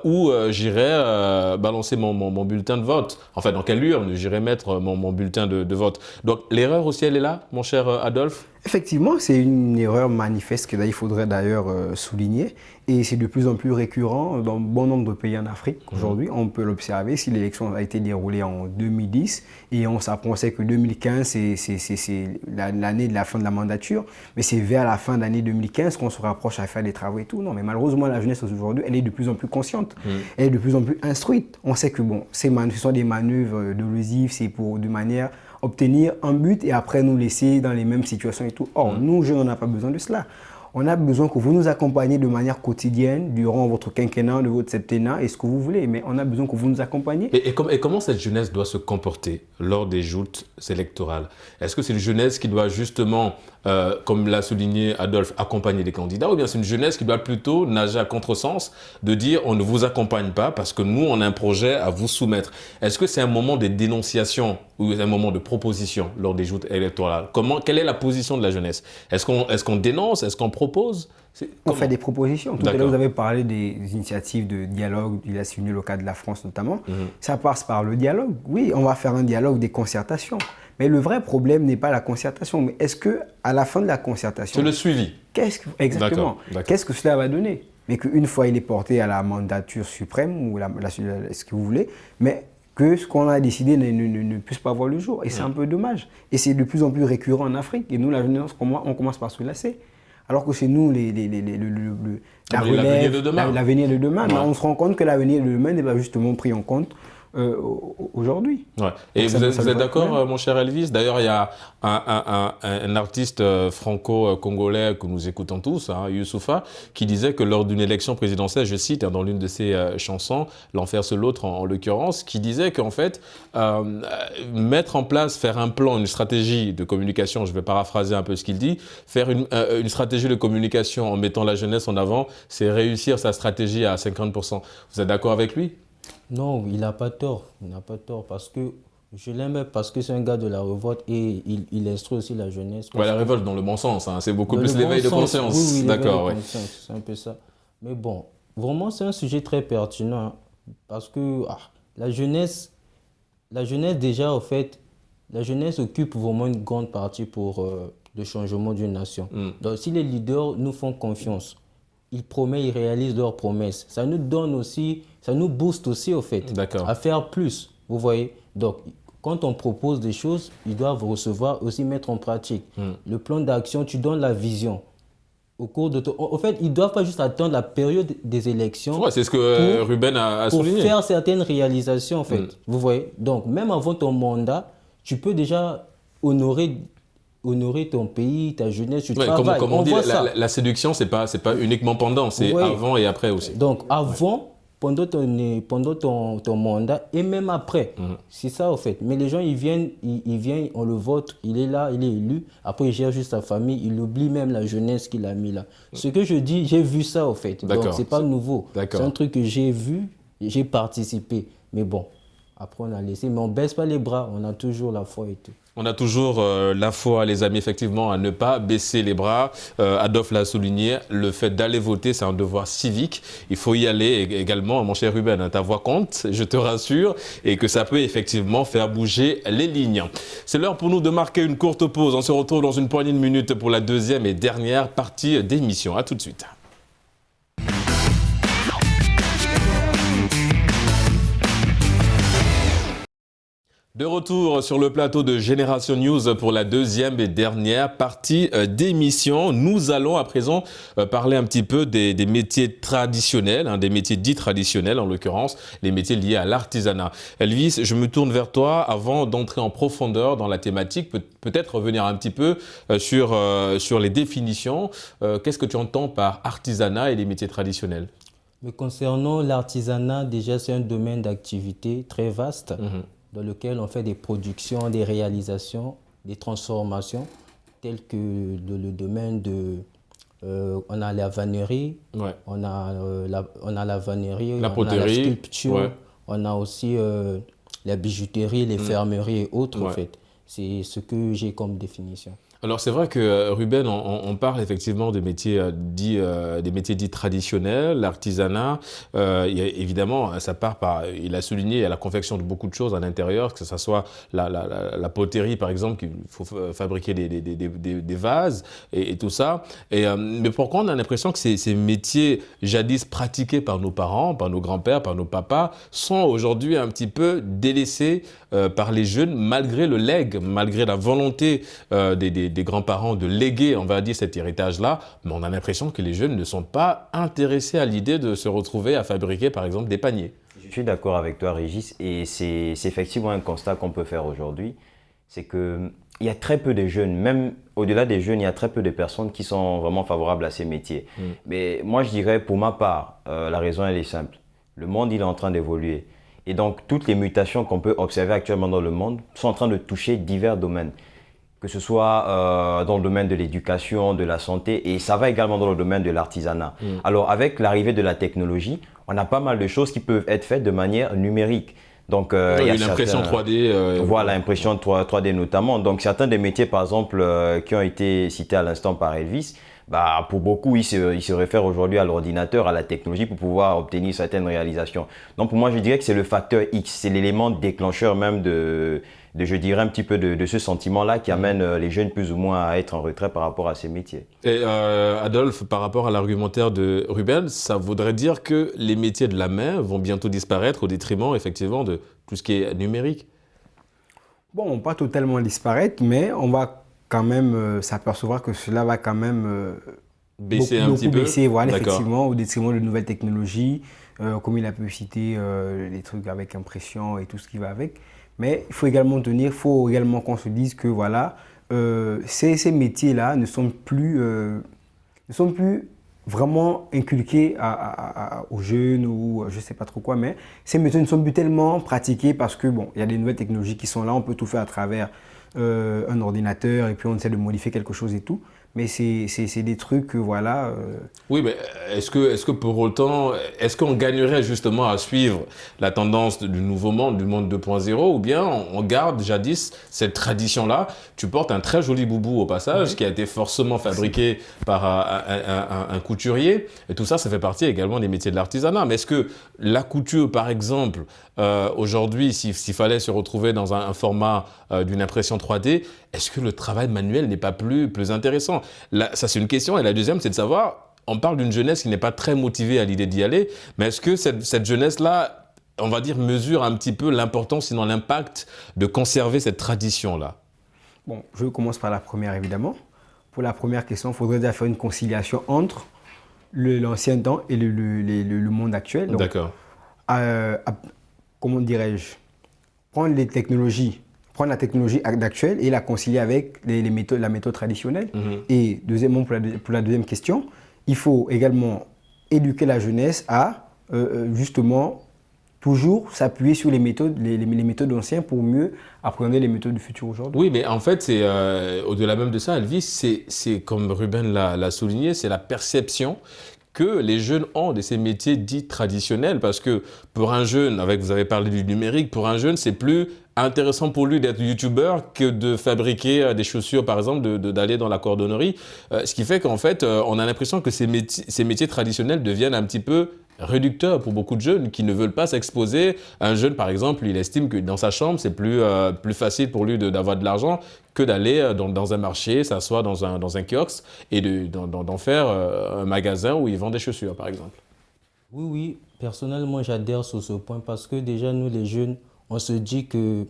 Speaker 1: où j'irai balancer mon bulletin de vote. Enfin, dans quelle urne j'irai mettre mon bulletin de vote. Donc, l'erreur aussi, elle est là, mon cher Adolphe?
Speaker 3: Effectivement, c'est une erreur manifeste que il faudrait d'ailleurs souligner. Et c'est de plus en plus récurrent dans bon nombre de pays en Afrique. Aujourd'hui, on peut l'observer. Si l'élection a été déroulée en 2010 et on sait que 2015, c'est l'année de la fin de la mandature, mais c'est vers la fin de l'année 2015 qu'on se rapproche à faire des travaux et tout. Non, mais malheureusement, la jeunesse aujourd'hui, elle est de plus en plus consciente. Elle est de plus en plus instruite. On sait que ce sont des manœuvres delusives, c'est pour de manière obtenir un but et après nous laisser dans les mêmes situations et tout. Or, nous, jeunes, on n'a pas besoin de cela. On a besoin que vous nous accompagniez de manière quotidienne durant votre quinquennat, de votre septennat et ce que vous voulez. Mais on a besoin que vous nous accompagniez.
Speaker 1: Et comment cette jeunesse doit se comporter lors des joutes électorales? Est-ce que c'est une jeunesse qui doit justement, comme l'a souligné Adolphe, accompagner les candidats, ou bien c'est une jeunesse qui doit plutôt nager à contresens, de dire on ne vous accompagne pas parce que nous, on a un projet à vous soumettre? Est-ce que c'est un moment de dénonciation ou un moment de proposition lors des joutes électorales? Quelle est la position de la jeunesse? Est-ce qu'on dénonce? Est-ce qu'on propose?
Speaker 3: On fait des propositions. Tout à l'heure, vous avez parlé des initiatives de dialogue, il a signé le cas de la France notamment. Ça passe par le dialogue. Oui, on va faire un dialogue, des concertations. Mais le vrai problème n'est pas la concertation. Mais est-ce qu'à la fin de la concertation...
Speaker 1: C'est le suivi.
Speaker 3: Exactement. Qu'est-ce que cela va donner? Mais qu'une fois il est porté à la mandature suprême, ou ce que vous voulez, mais que ce qu'on a décidé ne puisse pas voir le jour. Et c'est un peu dommage. Et c'est de plus en plus récurrent en Afrique. Et nous, la jeunesse, on commence par se lasser. Alors que c'est nous, l'avenir de demain. L'avenir de demain. Ouais. On se rend compte que l'avenir de demain n'est pas justement pris en compte aujourd'hui.
Speaker 1: Ouais. Et vous êtes d'accord, mon cher Elvis? D'ailleurs, il y a un artiste franco-congolais que nous écoutons tous, Youssoupha, qui disait que lors d'une élection présidentielle, je cite dans l'une de ses chansons, L'enfer c'est l'autre en l'occurrence, qui disait qu'en fait, mettre en place, faire un plan, une stratégie de communication, je vais paraphraser un peu ce qu'il dit, faire une stratégie de communication en mettant la jeunesse en avant, c'est réussir sa stratégie à 50%. Vous êtes d'accord avec lui?
Speaker 4: Non, il n'a pas tort. Il n'a pas tort parce que je l'aime parce que c'est un gars de la révolte et il instruit aussi la jeunesse.
Speaker 1: Ouais, la révolte dans le bon sens, c'est beaucoup plus l'éveil de conscience.
Speaker 4: Oui,
Speaker 1: d'accord,
Speaker 4: oui. C'est un peu ça. Mais bon, vraiment, c'est un sujet très pertinent parce que la jeunesse déjà, au fait, la jeunesse occupe vraiment une grande partie pour le changement d'une nation. Donc, si les leaders nous font confiance, ils promettent, ils réalisent leurs promesses. Ça nous donne aussi, ça nous booste aussi au fait à faire plus, vous voyez. Donc, quand on propose des choses, ils doivent recevoir, aussi mettre en pratique. Le plan d'action, tu donnes la vision. Au cours de en fait, ils ne doivent pas juste attendre la période des élections.
Speaker 1: Ouais, c'est ce que Ruben a souligné.
Speaker 4: Pour faire certaines réalisations, en fait. Vous voyez. Donc, même avant ton mandat, tu peux déjà honorer ton pays, ta jeunesse, tu travailles.
Speaker 1: Comme on dit, la séduction, c'est pas uniquement pendant, c'est avant et après aussi.
Speaker 4: Donc, avant, pendant ton mandat et même après. C'est ça, en fait. Mais les gens, ils viennent, on le vote, il est là, il est élu. Après, il gère juste sa famille, il oublie même la jeunesse qu'il a mis là. Ce que je dis, j'ai vu ça, en fait. Donc, c'est pas nouveau. C'est un truc que j'ai vu, j'ai participé. Mais bon, après, on a laissé. Mais on baisse pas les bras, on a toujours la foi et tout.
Speaker 1: On a toujours la foi, les amis, effectivement, à ne pas baisser les bras. Adolphe l'a souligné, le fait d'aller voter, c'est un devoir civique. Il faut y aller également, mon cher Ruben. Ta voix compte, je te rassure, et que ça peut effectivement faire bouger les lignes. C'est l'heure pour nous de marquer une courte pause. On se retrouve dans une poignée de minutes pour la deuxième et dernière partie d'émission. À tout de suite. De retour sur le plateau de Génération News pour la deuxième et dernière partie d'émission. Nous allons à présent parler un petit peu des métiers traditionnels, des métiers dits traditionnels, en l'occurrence les métiers liés à l'artisanat. Elvis, je me tourne vers toi avant d'entrer en profondeur dans la thématique, peut-être revenir un petit peu sur les définitions. Qu'est-ce que tu entends par artisanat et les métiers traditionnels ?
Speaker 4: Mais concernant l'artisanat, déjà c'est un domaine d'activité très vaste. Dans lequel on fait des productions, des réalisations, des transformations, telles que le domaine de... on a la vannerie, on a la vannerie,
Speaker 1: la
Speaker 4: on
Speaker 1: poterie,
Speaker 4: a la sculpture, on a aussi la bijouterie, les fermeries et autres, en fait. C'est ce que j'ai comme définition.
Speaker 1: Alors c'est vrai que Ruben, on parle effectivement des métiers dits traditionnels, l'artisanat. Évidemment, ça part il a souligné la confection de beaucoup de choses à l'intérieur, que ce soit la poterie par exemple, qu'il faut fabriquer des vases et tout ça. Mais pourquoi on a l'impression que ces métiers jadis pratiqués par nos parents, par nos grands-pères, par nos papas, sont aujourd'hui un petit peu délaissés par les jeunes, malgré le legs, malgré la volonté des grands-parents de léguer, on va dire, cet héritage-là, mais on a l'impression que les jeunes ne sont pas intéressés à l'idée de se retrouver à fabriquer, par exemple, des paniers.
Speaker 2: Je suis d'accord avec toi, Régis, et c'est effectivement un constat qu'on peut faire aujourd'hui, c'est qu'il y a très peu de jeunes, même au-delà des jeunes, il y a très peu de personnes qui sont vraiment favorables à ces métiers. Mais moi, je dirais, pour ma part, la raison, elle est simple. Le monde, il est en train d'évoluer. Et donc, toutes les mutations qu'on peut observer actuellement dans le monde sont en train de toucher divers domaines, que ce soit dans le domaine de l'éducation, de la santé, et ça va également dans le domaine de l'artisanat. Alors, avec l'arrivée de la technologie, on a pas mal de choses qui peuvent être faites de manière numérique. Donc, il y a
Speaker 1: l'impression 3D.
Speaker 2: Voilà, l'impression 3D notamment. Donc, certains des métiers, par exemple, qui ont été cités à l'instant par Elvis, pour beaucoup, ils se réfèrent aujourd'hui à l'ordinateur, à la technologie pour pouvoir obtenir certaines réalisations. Donc, pour moi, je dirais que c'est le facteur X, c'est l'élément déclencheur même je dirais un petit peu de ce sentiment-là qui amène les jeunes plus ou moins à être en retrait par rapport à ces métiers.
Speaker 1: Et Adolphe, par rapport à l'argumentaire de Ruben, ça voudrait dire que les métiers de la main vont bientôt disparaître au détriment, effectivement, de tout ce qui est numérique?
Speaker 3: Bon, pas totalement disparaître, mais on va quand même s'apercevoir que cela va quand même
Speaker 1: baisser
Speaker 3: voilà, effectivement, au détriment de nouvelles technologies, comme il a pu citer les trucs avec impression et tout ce qui va avec. Mais il faut également qu'on se dise que voilà, ces métiers-là ne sont plus vraiment inculqués aux jeunes ou je ne sais pas trop quoi, mais ces métiers ne sont plus tellement pratiqués parce que bon, il y a des nouvelles technologies qui sont là, on peut tout faire à travers un ordinateur et puis on essaie de modifier quelque chose et tout. Mais c'est des trucs, voilà.
Speaker 1: Oui, mais est-ce que pour autant, est-ce qu'on gagnerait justement à suivre la tendance du nouveau monde, du monde 2.0, ou bien on garde jadis cette tradition-là? Tu portes un très joli boubou au passage, qui a été forcément fabriqué par un couturier, et tout ça, ça fait partie également des métiers de l'artisanat. Mais est-ce que la couture, par exemple, aujourd'hui, s'il fallait se retrouver dans un format d'une impression 3D, est-ce que le travail manuel n'est pas plus intéressant? Là, ça, c'est une question. Et la deuxième, c'est de savoir, on parle d'une jeunesse qui n'est pas très motivée à l'idée d'y aller, mais est-ce que cette jeunesse-là, on va dire, mesure un petit peu l'importance, sinon l'impact de conserver cette tradition-là?
Speaker 3: Bon, je commence par la première, évidemment. Pour la première question, il faudrait déjà faire une conciliation entre l'ancien temps et le monde actuel. Donc,
Speaker 1: d'accord.
Speaker 3: Comment dirais-je? Prendre la technologie actuelle et la concilier avec la méthode traditionnelle. Et deuxièmement, pour la deuxième question, il faut également éduquer la jeunesse à justement toujours s'appuyer sur les méthodes anciennes pour mieux appréhender les méthodes du futur aujourd'hui.
Speaker 1: Oui, mais en fait, c'est au-delà même de ça, Elvis, c'est comme Ruben l'a souligné, c'est la perception que les jeunes ont de ces métiers dits traditionnels. Parce que pour un jeune, vous avez parlé du numérique, pour un jeune, c'est plus intéressant pour lui d'être youtubeur que de fabriquer des chaussures, par exemple, d'aller dans la cordonnerie. Ce qui fait qu'en fait, on a l'impression que ces métiers traditionnels deviennent un petit peu réducteur pour beaucoup de jeunes qui ne veulent pas s'exposer. Un jeune, par exemple, il estime que dans sa chambre, c'est plus facile pour lui d'avoir de l'argent que d'aller dans un marché, s'asseoir dans un kiosque et d'en faire un magasin où ils vendent des chaussures, par exemple.
Speaker 4: Oui, personnellement, j'adhère sur ce point parce que déjà, nous, les jeunes, on se dit que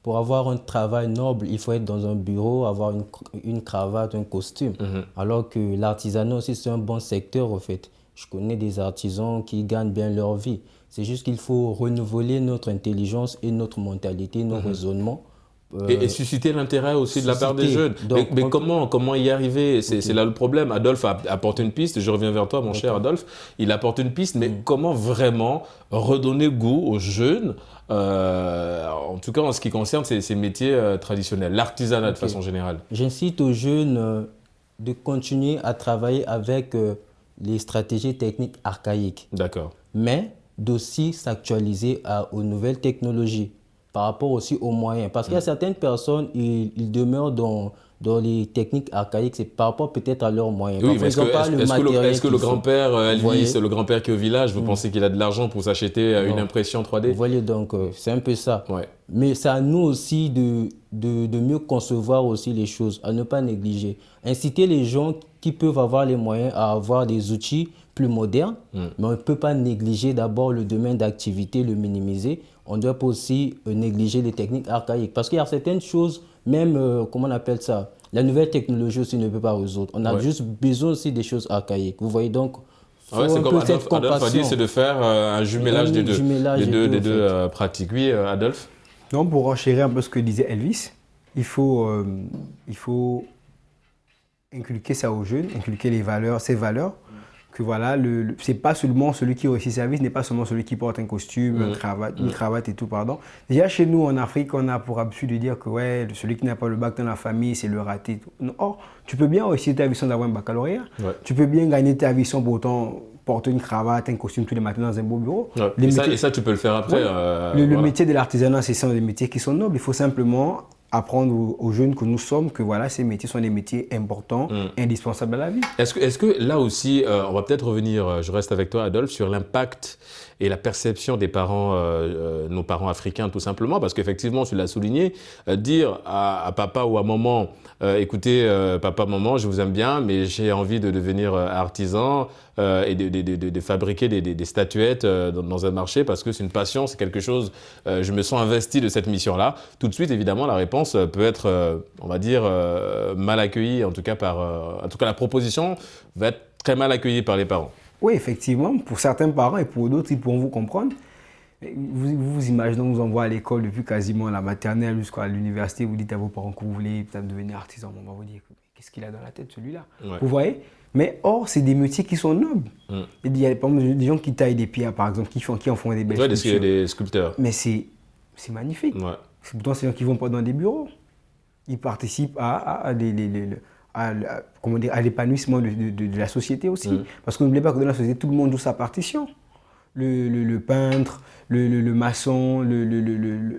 Speaker 4: pour avoir un travail noble, il faut être dans un bureau, avoir une cravate, un costume. Alors que l'artisanat aussi, c'est un bon secteur, en fait. Je connais des artisans qui gagnent bien leur vie. C'est juste qu'il faut renouveler notre intelligence et notre mentalité, nos raisonnements.
Speaker 1: Et susciter l'intérêt aussi de la part des jeunes. Donc, mais comment y arriver? C'est là le problème. Adolphe a apporté une piste. Je reviens vers toi, mon cher Adolphe. Il apporte une piste, mais comment vraiment redonner goût aux jeunes, en tout cas en ce qui concerne ces métiers traditionnels, l'artisanat de façon générale?
Speaker 4: J'incite aux jeunes de continuer à travailler avec les stratégies techniques archaïques.
Speaker 1: D'accord.
Speaker 4: Mais d'aussi s'actualiser aux nouvelles technologies par rapport aussi aux moyens. Parce qu'il y a certaines personnes, ils demeurent dans les techniques archaïques, c'est par rapport peut-être à leurs moyens.
Speaker 1: Oui, mais est-ce que le grand-père Elvis, le grand-père qui est au village, vous pensez qu'il a de l'argent pour s'acheter une impression 3D?
Speaker 4: Vous voyez, donc c'est un peu ça.
Speaker 1: Ouais.
Speaker 4: Mais c'est à nous aussi de mieux concevoir aussi les choses, à ne pas négliger. Inciter les gens qui peuvent avoir les moyens à avoir des outils plus modernes, mais on ne peut pas négliger d'abord le domaine d'activité, le minimiser. On ne doit pas aussi négliger les techniques archaïques. Parce qu'il y a certaines choses, même, comment on appelle ça, la nouvelle technologie aussi ne peut pas résoudre. On a juste besoin aussi des choses archaïques. Vous voyez donc,
Speaker 1: c'est comme Adolphe a dit, c'est de faire un jumelage des deux pratiques. Oui, Adolphe?
Speaker 3: Donc, pour enchérir un peu ce que disait Elvis, il faut inculquer ça aux jeunes, inculquer ces valeurs, que voilà, c'est pas seulement celui qui réussit service, n'est pas seulement celui qui porte un costume, une cravate et tout, pardon. Déjà, chez nous, en Afrique, on a pour habitude de dire que ouais, celui qui n'a pas le bac dans la famille, c'est le raté. Or, tu peux bien réussir ta vie sans avoir un baccalauréat. Ouais. Tu peux bien gagner ta vie sans pour autant porter une cravate, un costume tous les matins dans un beau bureau.
Speaker 1: Ouais. Et ça, tu peux le faire après.
Speaker 3: Ouais. Le métier de l'artisanat, ce sont des métiers qui sont nobles. Il faut simplement apprendre aux jeunes que nous sommes que voilà, ces métiers sont des métiers importants, indispensables à la vie.
Speaker 1: Est-ce que là aussi, on va peut-être revenir, je reste avec toi Adolphe, sur l'impact et la perception des parents, nos parents africains tout simplement, parce qu'effectivement, tu l'as souligné, dire à papa ou à maman, écoutez, papa, maman, je vous aime bien, mais j'ai envie de devenir artisan et de fabriquer des statuettes dans un marché parce que c'est une passion, c'est quelque chose, je me sens investi de cette mission-là. Tout de suite, évidemment, la réponse peut être, on va dire, mal accueillie, en tout cas la proposition va être très mal accueillie par les parents.
Speaker 3: Oui, effectivement, pour certains parents et pour d'autres, ils pourront vous comprendre. Vous imaginez, on vous envoie à l'école depuis quasiment la maternelle jusqu'à l'université, vous dites à vos parents que vous voulez peut-être devenir artisan. On va vous dire, qu'est-ce qu'il a dans la tête celui-là? Ouais. Vous voyez? Mais or, c'est des métiers qui sont nobles. Il y a par exemple, des gens qui taillent des pierres, par exemple, qui en font des belles sculptures.
Speaker 1: Des sculpteurs.
Speaker 3: Mais c'est magnifique. Ouais. C'est pourtant ces gens qui ne vont pas dans des bureaux. Ils participent à l'épanouissement de la société aussi. Parce que n'oubliez pas que dans la société, tout le monde joue sa partition. Le peintre, le maçon,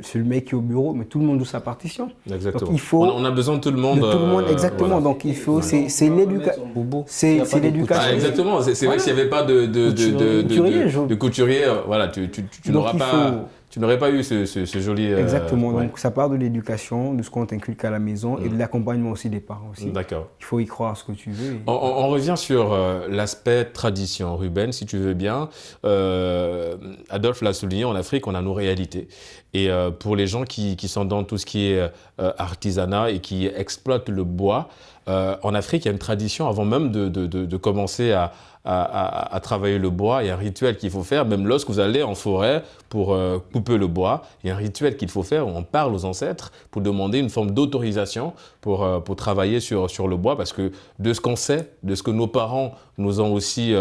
Speaker 3: c'est le mec qui est au bureau, mais tout le monde joue sa partition.
Speaker 1: Exactement.
Speaker 3: Donc, il faut
Speaker 1: on a besoin de tout le monde.
Speaker 3: Exactement. Voilà. Donc il faut, c'est l'éducation. C'est l'éducation.
Speaker 1: Ah, exactement. C'est vrai que s'il n'y avait pas de couturier, voilà, tu n'auras pas tu n'aurais pas eu ce joli...
Speaker 3: Exactement, donc ça part de l'éducation, de ce qu'on t'inculque à la maison et de l'accompagnement aussi des parents aussi.
Speaker 1: D'accord.
Speaker 3: Il faut y croire ce que tu veux.
Speaker 1: On revient sur l'aspect tradition. Ruben, si tu veux bien, Adolphe l'a souligné, en Afrique, on a nos réalités. Et pour les gens qui sont dans tout ce qui est artisanat et qui exploitent le bois, en Afrique, il y a une tradition avant même de commencer à travailler le bois. Il y a un rituel qu'il faut faire, même lorsque vous allez en forêt pour couper le bois. Il y a un rituel qu'il faut faire où on parle aux ancêtres pour demander une forme d'autorisation pour travailler sur le bois. Parce que de ce qu'on sait, de ce que nos parents nous ont aussi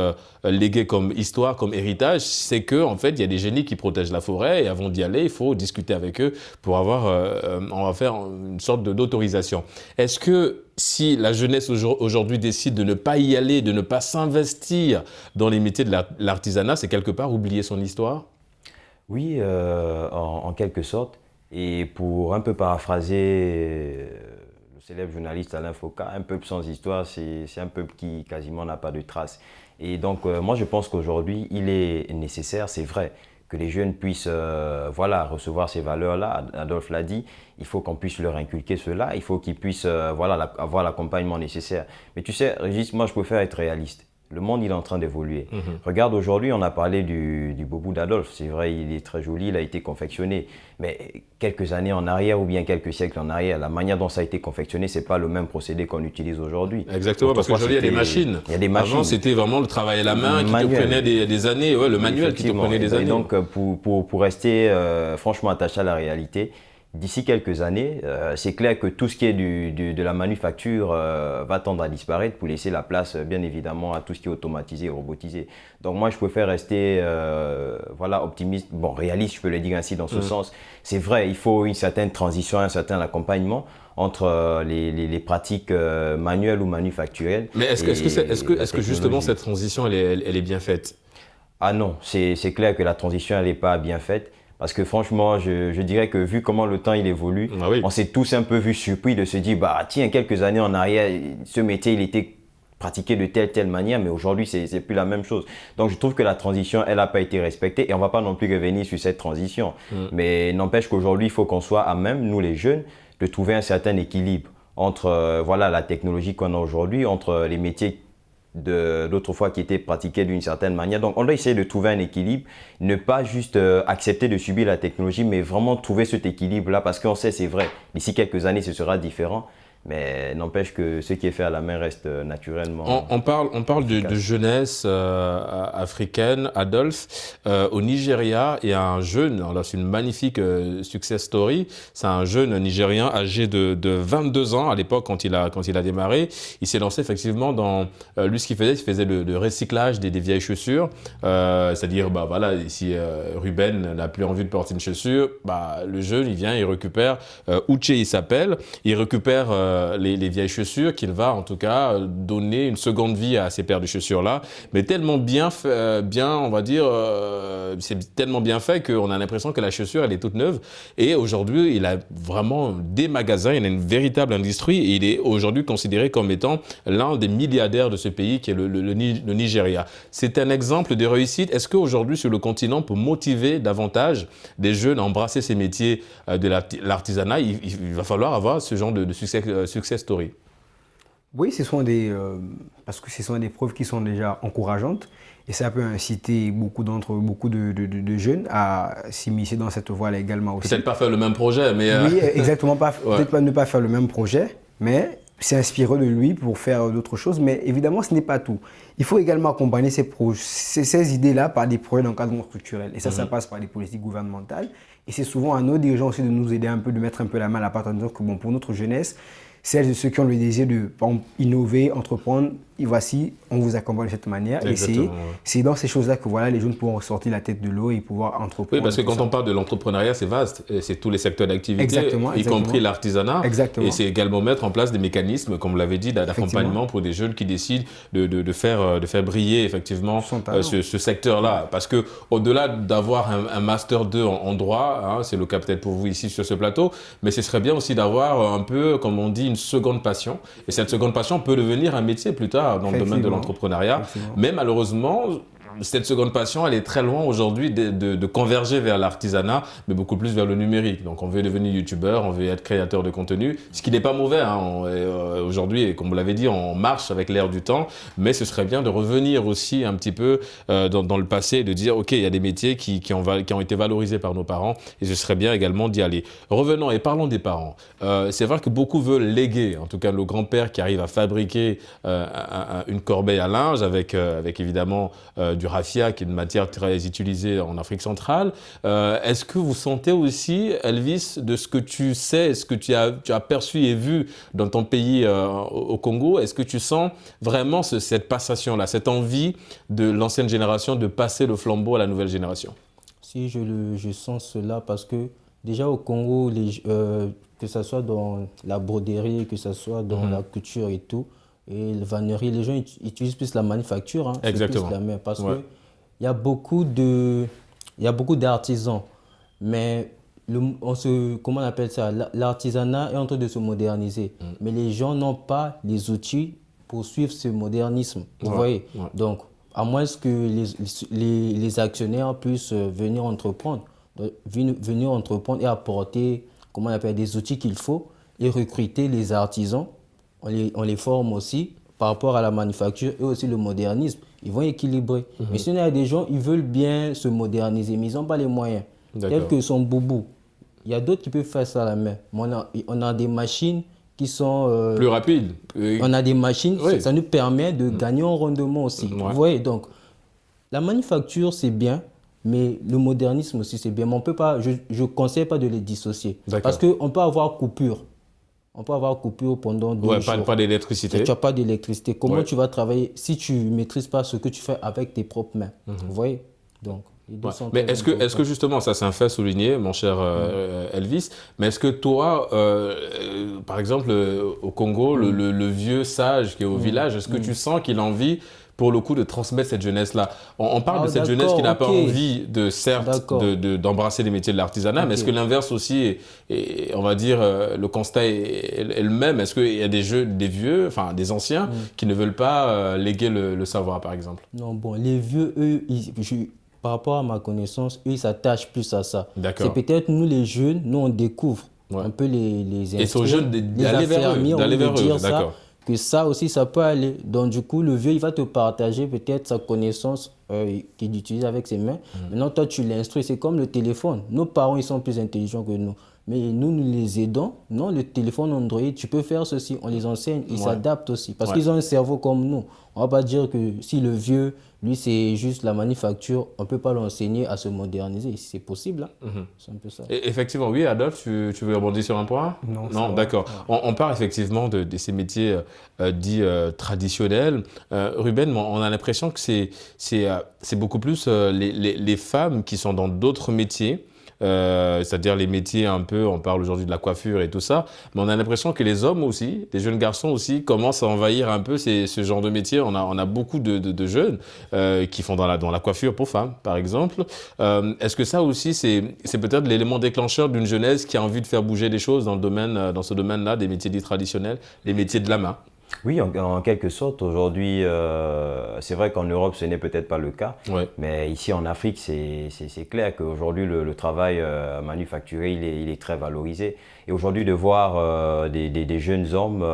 Speaker 1: légué comme histoire, comme héritage, c'est qu'en fait, il y a des génies qui protègent la forêt et avant d'y aller, il faut discuter avec eux pour on va faire une sorte d'autorisation. Est-ce que si la jeunesse aujourd'hui décide de ne pas y aller, de ne pas s'investir dans les métiers de l'artisanat, c'est quelque part oublier son histoire?
Speaker 2: Oui, en quelque sorte. Et pour un peu paraphraser le célèbre journaliste Alain Foucault, un peuple sans histoire, c'est un peuple qui quasiment n'a pas de traces. Et donc, moi, je pense qu'aujourd'hui, il est nécessaire, c'est vrai, que les jeunes puissent recevoir ces valeurs-là. Adolphe l'a dit, il faut qu'on puisse leur inculquer cela, il faut qu'ils puissent avoir l'accompagnement nécessaire. Mais tu sais, Régis, moi je préfère être réaliste. Le monde, il est en train d'évoluer. Regarde, aujourd'hui, on a parlé du boubou d'Adolphe. C'est vrai, il est très joli, il a été confectionné. Mais quelques années en arrière ou bien quelques siècles en arrière, la manière dont ça a été confectionné, ce n'est pas le même procédé qu'on utilise aujourd'hui.
Speaker 1: Exactement, parce qu'aujourd'hui, il y a des machines.
Speaker 2: Il y a des machines.
Speaker 1: Avant, c'était vraiment le travail à la main qui te prenait des années. Ouais, le manuel qui te prenait des années.
Speaker 2: Et donc, pour rester franchement attaché à la réalité, d'ici quelques années, c'est clair que tout ce qui est de la manufacture va tendre à disparaître pour laisser la place, bien évidemment, à tout ce qui est automatisé et robotisé. Donc moi, je préfère rester optimiste, réaliste, je peux le dire ainsi dans ce sens. C'est vrai, il faut une certaine transition, un certain accompagnement entre les pratiques manuelles ou manufacturelles.
Speaker 1: Mais est-ce que justement cette transition, elle est bien faite?
Speaker 2: Ah non, c'est clair que la transition, elle n'est pas bien faite. Parce que franchement, je dirais que vu comment le temps il évolue, on s'est tous un peu vu surpris de se dire, tiens, quelques années en arrière, ce métier il était pratiqué de telle manière, mais aujourd'hui c'est plus la même chose. Donc je trouve que la transition, elle n'a pas été respectée et on ne va pas non plus revenir sur cette transition. Mais n'empêche qu'aujourd'hui, il faut qu'on soit à même, nous les jeunes, de trouver un certain équilibre entre la technologie qu'on a aujourd'hui, entre les métiers d'autrefois qui étaient pratiqués d'une certaine manière. Donc on doit essayer de trouver un équilibre, ne pas juste accepter de subir la technologie, mais vraiment trouver cet équilibre-là, parce qu'on sait, c'est vrai, d'ici quelques années, ce sera différent. Mais n'empêche que ce qui est fait à la main reste naturellement...
Speaker 1: On parle de jeunesse africaine. Adolphe, au Nigeria, il y a un jeune, alors c'est une magnifique success story, c'est un jeune Nigérien âgé de 22 ans à l'époque quand il a démarré. Il s'est lancé effectivement dans... lui, ce qu'il faisait le recyclage des vieilles chaussures. C'est-à-dire, si Ruben n'a plus envie de porter une chaussure, le jeune, il vient, il récupère, Uche il s'appelle, il récupère les vieilles chaussures qu'il va en tout cas donner une seconde vie à ces paires de chaussures là, mais tellement bien on va dire c'est tellement bien fait qu'on a l'impression que la chaussure elle est toute neuve. Et aujourd'hui il a vraiment des magasins, il a une véritable industrie et il est aujourd'hui considéré comme étant l'un des milliardaires de ce pays qui est le Nigeria. C'est un exemple de réussite. Est-ce qu'aujourd'hui sur le continent pour motiver davantage des jeunes à embrasser ces métiers de l'artisanat, il va falloir avoir ce genre de success story?
Speaker 3: Oui, parce que ce sont des preuves qui sont déjà encourageantes et ça peut inciter beaucoup de jeunes à s'immiscer dans cette voie-là également aussi.
Speaker 1: Peut-être pas faire le même projet, mais...
Speaker 3: Oui, exactement, peut-être pas ne pas faire le même projet, mais s'inspirer de lui pour faire d'autres choses. Mais évidemment, ce n'est pas tout. Il faut également accompagner ces idées-là par des projets d'encadrement structurel. Et ça passe par des politiques gouvernementales. Et c'est souvent à nos dirigeants aussi de nous aider un peu, de mettre un peu la main à la pâte en disant que pour notre jeunesse, celles de ceux qui ont le désir de innover, entreprendre, et voici, on vous accompagne de cette manière.
Speaker 1: Exactement,
Speaker 3: et c'est dans ces choses-là que les jeunes pourront sortir la tête de l'eau et pouvoir entreprendre.
Speaker 1: Oui, parce que quand on parle de l'entrepreneuriat, c'est vaste. C'est tous les secteurs d'activité, y compris l'artisanat. Et c'est également mettre en place des mécanismes, comme vous l'avez dit, d'accompagnement pour des jeunes qui décident de faire briller effectivement ce secteur-là. Parce qu'au-delà d'avoir un Master 2 en droit, c'est le cas peut-être pour vous ici sur ce plateau, mais ce serait bien aussi d'avoir un peu, comme on dit, une seconde passion. Et cette seconde passion peut devenir un métier plus tard dans le domaine de l'entrepreneuriat. Mais malheureusement, cette seconde passion, elle est très loin aujourd'hui de converger vers l'artisanat, mais beaucoup plus vers le numérique. Donc on veut devenir youtubeur, on veut être créateur de contenu, ce qui n'est pas mauvais. Hein. Aujourd'hui, comme vous l'avez dit, on marche avec l'air du temps, mais ce serait bien de revenir aussi un petit peu dans le passé et de dire, ok, il y a des métiers qui ont été valorisés par nos parents, et ce serait bien également d'y aller. Revenons et parlons des parents. C'est vrai que beaucoup veulent léguer, en tout cas le grand-père qui arrive à fabriquer une corbeille à linge avec évidemment du raffia, qui est une matière très utilisée en Afrique centrale. Est-ce que vous sentez aussi, Elvis, de ce que tu sais, ce que tu as perçu et vu dans ton pays au Congo, est-ce que tu sens vraiment cette passation-là, cette envie de l'ancienne génération de passer le flambeau à la nouvelle génération?
Speaker 4: Si je sens cela parce que déjà au Congo, que ce soit dans la broderie, que ce soit dans la couture et tout, et la vannerie, les gens utilisent plus la manufacture, hein,
Speaker 1: exactement.
Speaker 4: C'est plus la main, parce que il y a beaucoup d'artisans, mais comment on appelle ça, l'artisanat est en train de se moderniser, mais les gens n'ont pas les outils pour suivre ce modernisme, vous voyez. Donc, à moins que les actionnaires puissent venir entreprendre et apporter, comment on appelle, des outils qu'il faut, et recruter les artisans. On les forme aussi par rapport à la manufacture et aussi le modernisme. Ils vont équilibrer. Mais sinon, il y a des gens, ils veulent bien se moderniser, mais ils n'ont pas les moyens. Tels que son boubou. Il y a d'autres qui peuvent faire ça à la main. On a des machines qui sont...
Speaker 1: plus rapides.
Speaker 4: On a des machines, ça nous permet de gagner en rendement aussi. Vous voyez, donc, la manufacture, c'est bien, mais le modernisme aussi, c'est bien. Mais on peut pas, je ne conseille pas de les dissocier. Parce qu'on peut avoir coupure. On peut avoir coupure pendant 2 jours.
Speaker 1: Pas d'électricité.
Speaker 4: Tu n'as pas d'électricité. Comment tu vas travailler si tu ne maîtrises pas ce que tu fais avec tes propres mains? Vous voyez? Donc,
Speaker 1: mais est-ce que justement, ça c'est un fait souligné, mon cher Elvis, mais est-ce que toi, par exemple, au Congo, le vieux sage qui est au village, est-ce que tu sens qu'il a envie, pour le coup, de transmettre cette jeunesse-là? On parle de cette jeunesse qui n'a pas envie, d'embrasser les métiers de l'artisanat, mais est-ce que l'inverse aussi, on va dire, le constat est le même? Est-ce qu'il y a des vieux, enfin des anciens, qui ne veulent pas léguer le savoir, par exemple?
Speaker 4: Non, bon, les vieux, eux, par rapport à ma connaissance, eux, ils s'attachent plus à ça. C'est peut-être nous, les jeunes, nous, on découvre un peu les
Speaker 1: et c'est aux jeunes d'aller vers eux, d'accord.
Speaker 4: Que ça aussi, ça peut aller. Donc, du coup, le vieux, il va te partager peut-être sa connaissance qu'il utilise avec ses mains. Maintenant, toi, tu l'instruis. C'est comme le téléphone. Nos parents, ils sont plus intelligents que nous. Mais nous les aidons. Non, le téléphone Android, tu peux faire ceci. On les enseigne. Ils s'adaptent aussi. Parce qu'ils ont un cerveau comme nous. On ne va pas dire que si le vieux, lui, c'est juste la manufacture, on ne peut pas l'enseigner à se moderniser. C'est possible. Hein. C'est un peu ça.
Speaker 1: Et effectivement, oui, Adolphe, tu veux rebondir sur un point? Non, d'accord. On parle effectivement de ces métiers dits traditionnels. Ruben, on a l'impression que c'est beaucoup plus les femmes qui sont dans d'autres métiers. C'est-à-dire les métiers un peu, on parle aujourd'hui de la coiffure et tout ça, mais on a l'impression que les hommes aussi, les jeunes garçons aussi, commencent à envahir un peu ce genre de métier. On a beaucoup de jeunes qui font dans la coiffure pour femmes, par exemple. Est-ce que ça aussi, c'est peut-être l'élément déclencheur d'une jeunesse qui a envie de faire bouger les choses dans ce domaine-là, des métiers dits traditionnels, les métiers de la main?
Speaker 2: Oui, en quelque sorte. Aujourd'hui, c'est vrai qu'en Europe, ce n'est peut-être pas le cas. Mais ici, en Afrique, c'est clair qu'aujourd'hui, le travail manufacturé, il est très valorisé. Et aujourd'hui, de voir des jeunes hommes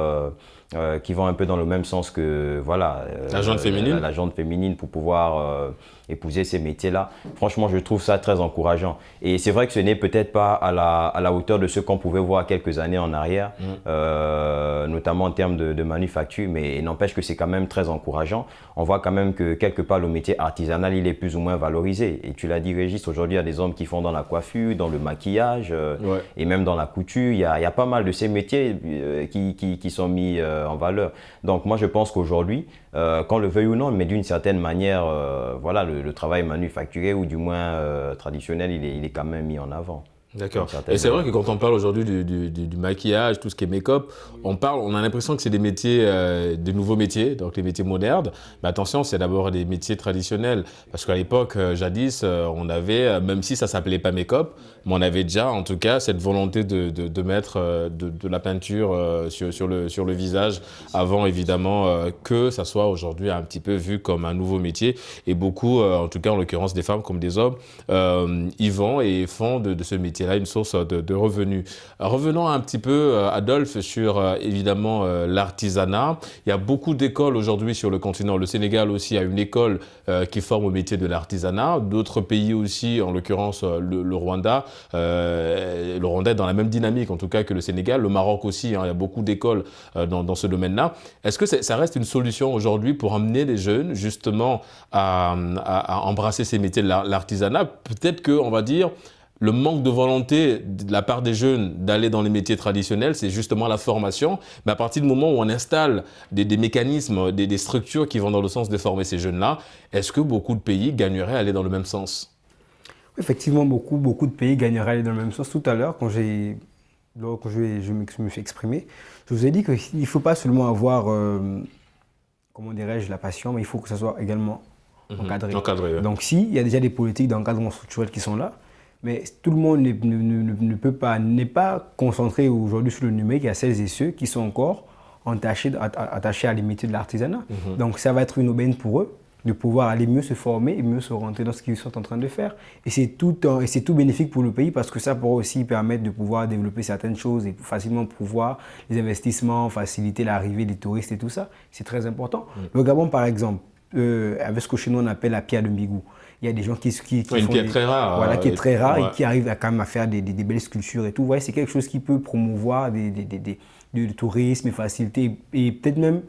Speaker 2: qui vont un peu dans le même sens que
Speaker 1: la gente féminine.
Speaker 2: La gente féminine pour pouvoir épouser ces métiers-là. Franchement, je trouve ça très encourageant. Et c'est vrai que ce n'est peut-être pas à la hauteur de ce qu'on pouvait voir quelques années en arrière, notamment en termes de manufacture, mais n'empêche que c'est quand même très encourageant. On voit quand même que quelque part, le métier artisanal, il est plus ou moins valorisé. Et tu l'as dit, Régis, aujourd'hui, il y a des hommes qui font dans la coiffure, dans le maquillage et même dans la couture. Il y a pas mal de ces métiers qui sont mis en valeur. Donc moi, je pense qu'aujourd'hui, qu'on le veuille ou non, mais d'une certaine manière, le travail manufacturé ou du moins traditionnel, il est quand même mis en avant.
Speaker 1: D'accord. Et c'est vrai que quand on parle aujourd'hui du maquillage, tout ce qui est make-up, on a l'impression que c'est des métiers, des nouveaux métiers, donc les métiers modernes. Mais attention, c'est d'abord des métiers traditionnels. Parce qu'à l'époque, jadis, on avait, même si ça s'appelait pas make-up, mais on avait déjà, en tout cas, cette volonté de mettre de la peinture sur le visage, avant évidemment que ça soit aujourd'hui un petit peu vu comme un nouveau métier. Et beaucoup, en tout cas en l'occurrence des femmes comme des hommes, y vont et font de ce métier là une source de revenus. Revenons un petit peu, Adolphe, sur évidemment l'artisanat. Il y a beaucoup d'écoles aujourd'hui sur le continent. Le Sénégal aussi a une école qui forme au métier de l'artisanat. D'autres pays aussi, en l'occurrence le Rwanda. Le Rwanda est dans la même dynamique en tout cas que le Sénégal. Le Maroc aussi, hein, il y a beaucoup d'écoles dans ce domaine-là. Est-ce que ça reste une solution aujourd'hui pour amener les jeunes justement à embrasser ces métiers de l'artisanat? Peut-être qu'on va dire le manque de volonté de la part des jeunes d'aller dans les métiers traditionnels, c'est justement la formation. Mais à partir du moment où on installe des mécanismes, des structures qui vont dans le sens de former ces jeunes-là, est-ce que beaucoup de pays gagneraient à aller dans le même sens?
Speaker 3: Effectivement, beaucoup de pays gagneraient à aller dans le même sens. Tout à l'heure, quand je me suis exprimé, je vous ai dit qu'il ne faut pas seulement avoir, comment dirais-je, la passion, mais il faut que ça soit également encadré.
Speaker 1: Ouais.
Speaker 3: Donc il y a déjà des politiques d'encadrement structurel qui sont là, mais tout le monde n'est pas concentré aujourd'hui sur le numérique. Il y a celles et ceux qui sont encore attachés à les métiers de l'artisanat. Donc ça va être une aubaine pour eux de pouvoir aller mieux se former et mieux se rentrer dans ce qu'ils sont en train de faire. Et c'est tout bénéfique pour le pays parce que ça pourra aussi permettre de pouvoir développer certaines choses et facilement pouvoir les investissements, faciliter l'arrivée des touristes et tout ça. C'est très important. Le Gabon, par exemple, avec ce que chez nous on appelle la pierre de Mbigou. Il y a des gens qui font
Speaker 1: une pierre très rare.
Speaker 3: Voilà, qui est très rare et qui arrivent quand même à faire des belles sculptures et tout. Ouais, c'est quelque chose qui peut promouvoir du tourisme et faciliter et peut-être même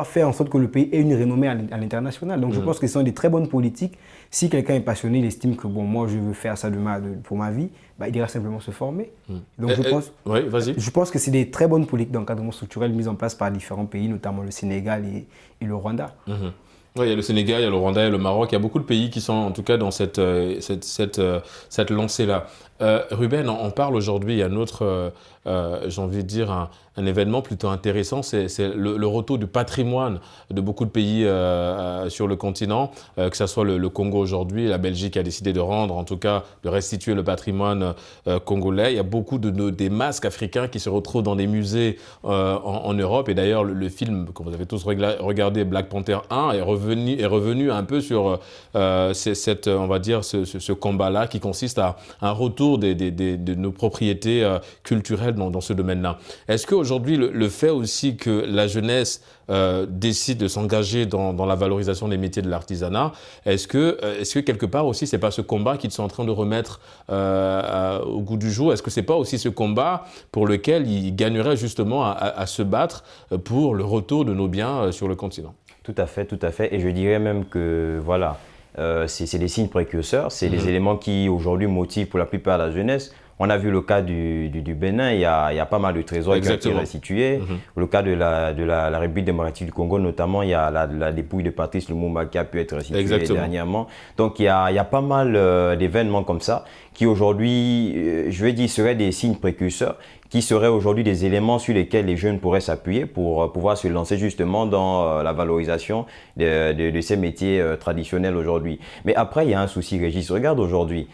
Speaker 3: faire en sorte que le pays ait une renommée à l'international. Donc je pense que ce sont des très bonnes politiques. Si quelqu'un est passionné, il estime que bon, moi je veux faire ça pour ma vie, il ira simplement se former. Donc je pense que c'est des très bonnes politiques d'encadrement structurel mises en place par différents pays, notamment le Sénégal et le Rwanda.
Speaker 1: Oui, il y a le Sénégal, il y a le Rwanda, il y a le Maroc. Il y a beaucoup de pays qui sont en tout cas dans cette lancée-là. Ruben, on parle aujourd'hui, il y a un autre, j'ai envie de dire, un événement plutôt intéressant, c'est le retour du patrimoine de beaucoup de pays sur le continent, que ce soit le Congo aujourd'hui, la Belgique a décidé de rendre, en tout cas de restituer le patrimoine congolais. Il y a beaucoup des masques africains qui se retrouvent dans des musées en Europe. Et d'ailleurs, le film que vous avez tous regardé, Black Panther 1, est revenu un peu sur on va dire, ce combat-là qui consiste à un retour de nos propriétés culturelles dans ce domaine-là. Est-ce qu'aujourd'hui, le fait aussi que la jeunesse décide de s'engager dans la valorisation des métiers de l'artisanat, est-ce que quelque part aussi, c'est pas ce combat qu'ils sont en train de remettre au goût du jour? Est-ce que c'est pas aussi ce combat pour lequel ils gagneraient justement à se battre pour le retour de nos biens sur le continent?
Speaker 2: Tout à fait. Et je dirais même que voilà, c'est des signes précurseurs, c'est des éléments qui aujourd'hui motivent pour la plupart la jeunesse. On a vu le cas du Bénin, il y a pas mal de trésors qui ont été restitués. Le cas de la République démocratique du Congo, notamment, il y a la dépouille de Patrice Lumumba qui a pu être restituée dernièrement. Donc il y a pas mal d'événements comme ça qui aujourd'hui, je vais dire, seraient des signes précurseurs, qui seraient aujourd'hui des éléments sur lesquels les jeunes pourraient s'appuyer pour pouvoir se lancer justement dans la valorisation de ces métiers traditionnels aujourd'hui. Mais après, il y a un souci, Régis. Regarde aujourd'hui,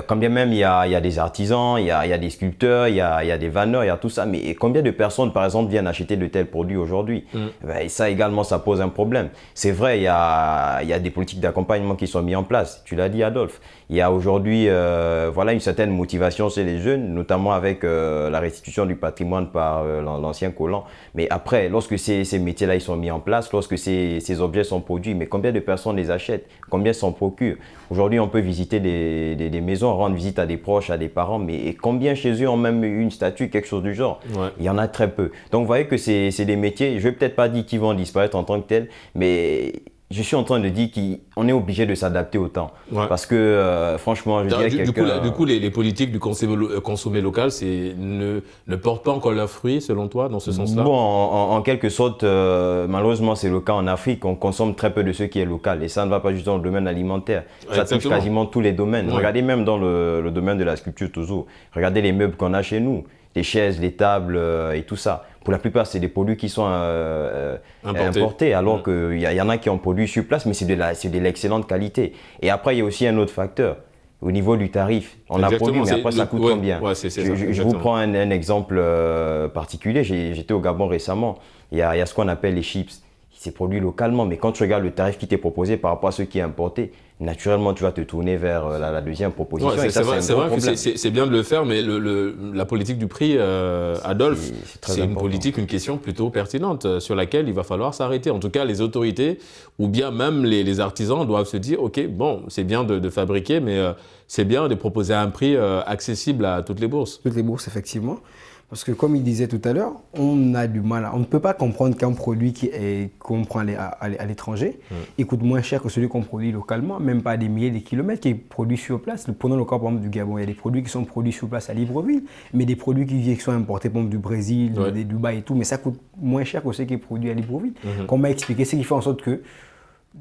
Speaker 2: quand bien même il y a des artisans, il y a des sculpteurs, il y a des vanneurs, il y a tout ça, mais combien de personnes, par exemple, viennent acheter de tels produits aujourd'hui? Et ça également, ça pose un problème. C'est vrai, il y a des politiques d'accompagnement qui sont mises en place. Tu l'as dit, Adolphe. Il y a aujourd'hui une certaine motivation chez les jeunes, notamment avec la restitution du patrimoine par l'ancien colon. Mais après, lorsque ces métiers-là ils sont mis en place, lorsque ces objets sont produits, mais combien de personnes les achètent? Combien s'en procurent? Aujourd'hui, on peut visiter des maisons, rendre visite à des proches, à des parents, mais combien chez eux ont même une statue, quelque chose du genre? Il y en a très peu. Donc, vous voyez que c'est des métiers, je ne vais peut-être pas dire qu'ils vont disparaître en tant que tels, mais je suis en train de dire qu'on est obligé de s'adapter au temps.
Speaker 1: Ouais.
Speaker 2: Parce que, franchement, je dirais
Speaker 1: du coup, les politiques du consommer local ne portent pas encore leurs fruits, selon toi, dans ce sens-là?
Speaker 2: Bon, en quelque sorte, malheureusement, c'est le cas en Afrique. On consomme très peu de ce qui est local. Et ça ne va pas juste dans le domaine alimentaire. Ça touche quasiment tous les domaines.
Speaker 1: Ouais.
Speaker 2: Regardez même dans le domaine de la sculpture toujours. Regardez les meubles qu'on a chez nous. Les chaises, les tables et tout ça. Pour la plupart, c'est des produits qui sont importés, alors qu'il y en a qui ont produit sur place, mais c'est de l'excellente qualité. Et après, il y a aussi un autre facteur. Au niveau du tarif, on a produit, mais après, ça coûte combien? Je vous prends un exemple particulier. J'étais au Gabon récemment. Il y a ce qu'on appelle les chips. C'est produit localement, mais quand tu regardes le tarif qui t'est proposé par rapport à ce qui est importé, naturellement, tu vas te tourner vers la deuxième proposition.
Speaker 1: Ouais, c'est vrai que c'est bien de le faire, mais la politique du prix, Adolphe, c'est une question plutôt pertinente sur laquelle il va falloir s'arrêter. En tout cas, les autorités ou bien même les artisans doivent se dire, ok, bon, c'est bien de fabriquer, mais c'est bien de proposer un prix accessible à toutes les bourses.
Speaker 3: Toutes les bourses, effectivement. Parce que comme il disait tout à l'heure, on a du mal, on ne peut pas comprendre qu'un produit qu'on prend à l'étranger, il coûte moins cher que celui qu'on produit localement, même pas des milliers de kilomètres, qui est produit sur place. Prenons le cas par exemple du Gabon, il y a des produits qui sont produits sur place à Libreville, mais des produits qui sont importés par exemple du Brésil, de Dubaï et tout, mais ça coûte moins cher que ce qui est produit à Libreville. Comme on m'a expliqué, c'est ce qui fait en sorte que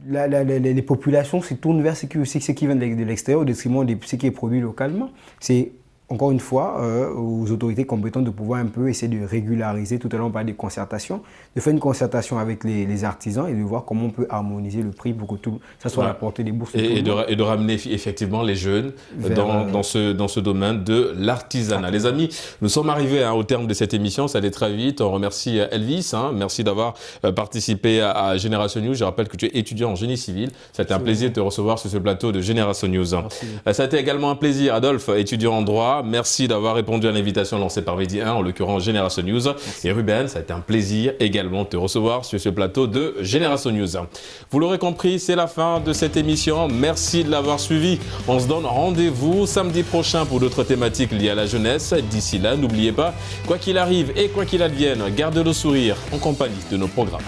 Speaker 3: les populations se tournent vers ce qui vient de l'extérieur au détriment de ce qui est produit localement. C'est encore une fois, aux autorités compétentes de pouvoir un peu essayer de régulariser, tout à l'heure on parlait de concertation, de faire une concertation avec les artisans et de voir comment on peut harmoniser le prix pour que tout ça soit à la portée des bourses.
Speaker 1: Et de ramener effectivement les jeunes dans ce domaine de l'artisanat. Les amis, nous sommes arrivés au terme de cette émission, ça allait très vite. On remercie Elvis, merci d'avoir participé à Génération News. Je rappelle que tu es étudiant en génie civil. Ça a été un plaisir de te recevoir sur ce plateau de Génération News. Merci. Ça a été également un plaisir, Adolphe, étudiant en droit. Merci d'avoir répondu à l'invitation lancée par Midi 1, en l'occurrence Génération News. Merci. Et Ruben, ça a été un plaisir également de te recevoir sur ce plateau de Génération News. Vous l'aurez compris, c'est la fin de cette émission. Merci de l'avoir suivi. On se donne rendez-vous samedi prochain pour d'autres thématiques liées à la jeunesse. D'ici là, n'oubliez pas, quoi qu'il arrive et quoi qu'il advienne, gardez le sourire en compagnie de nos programmes.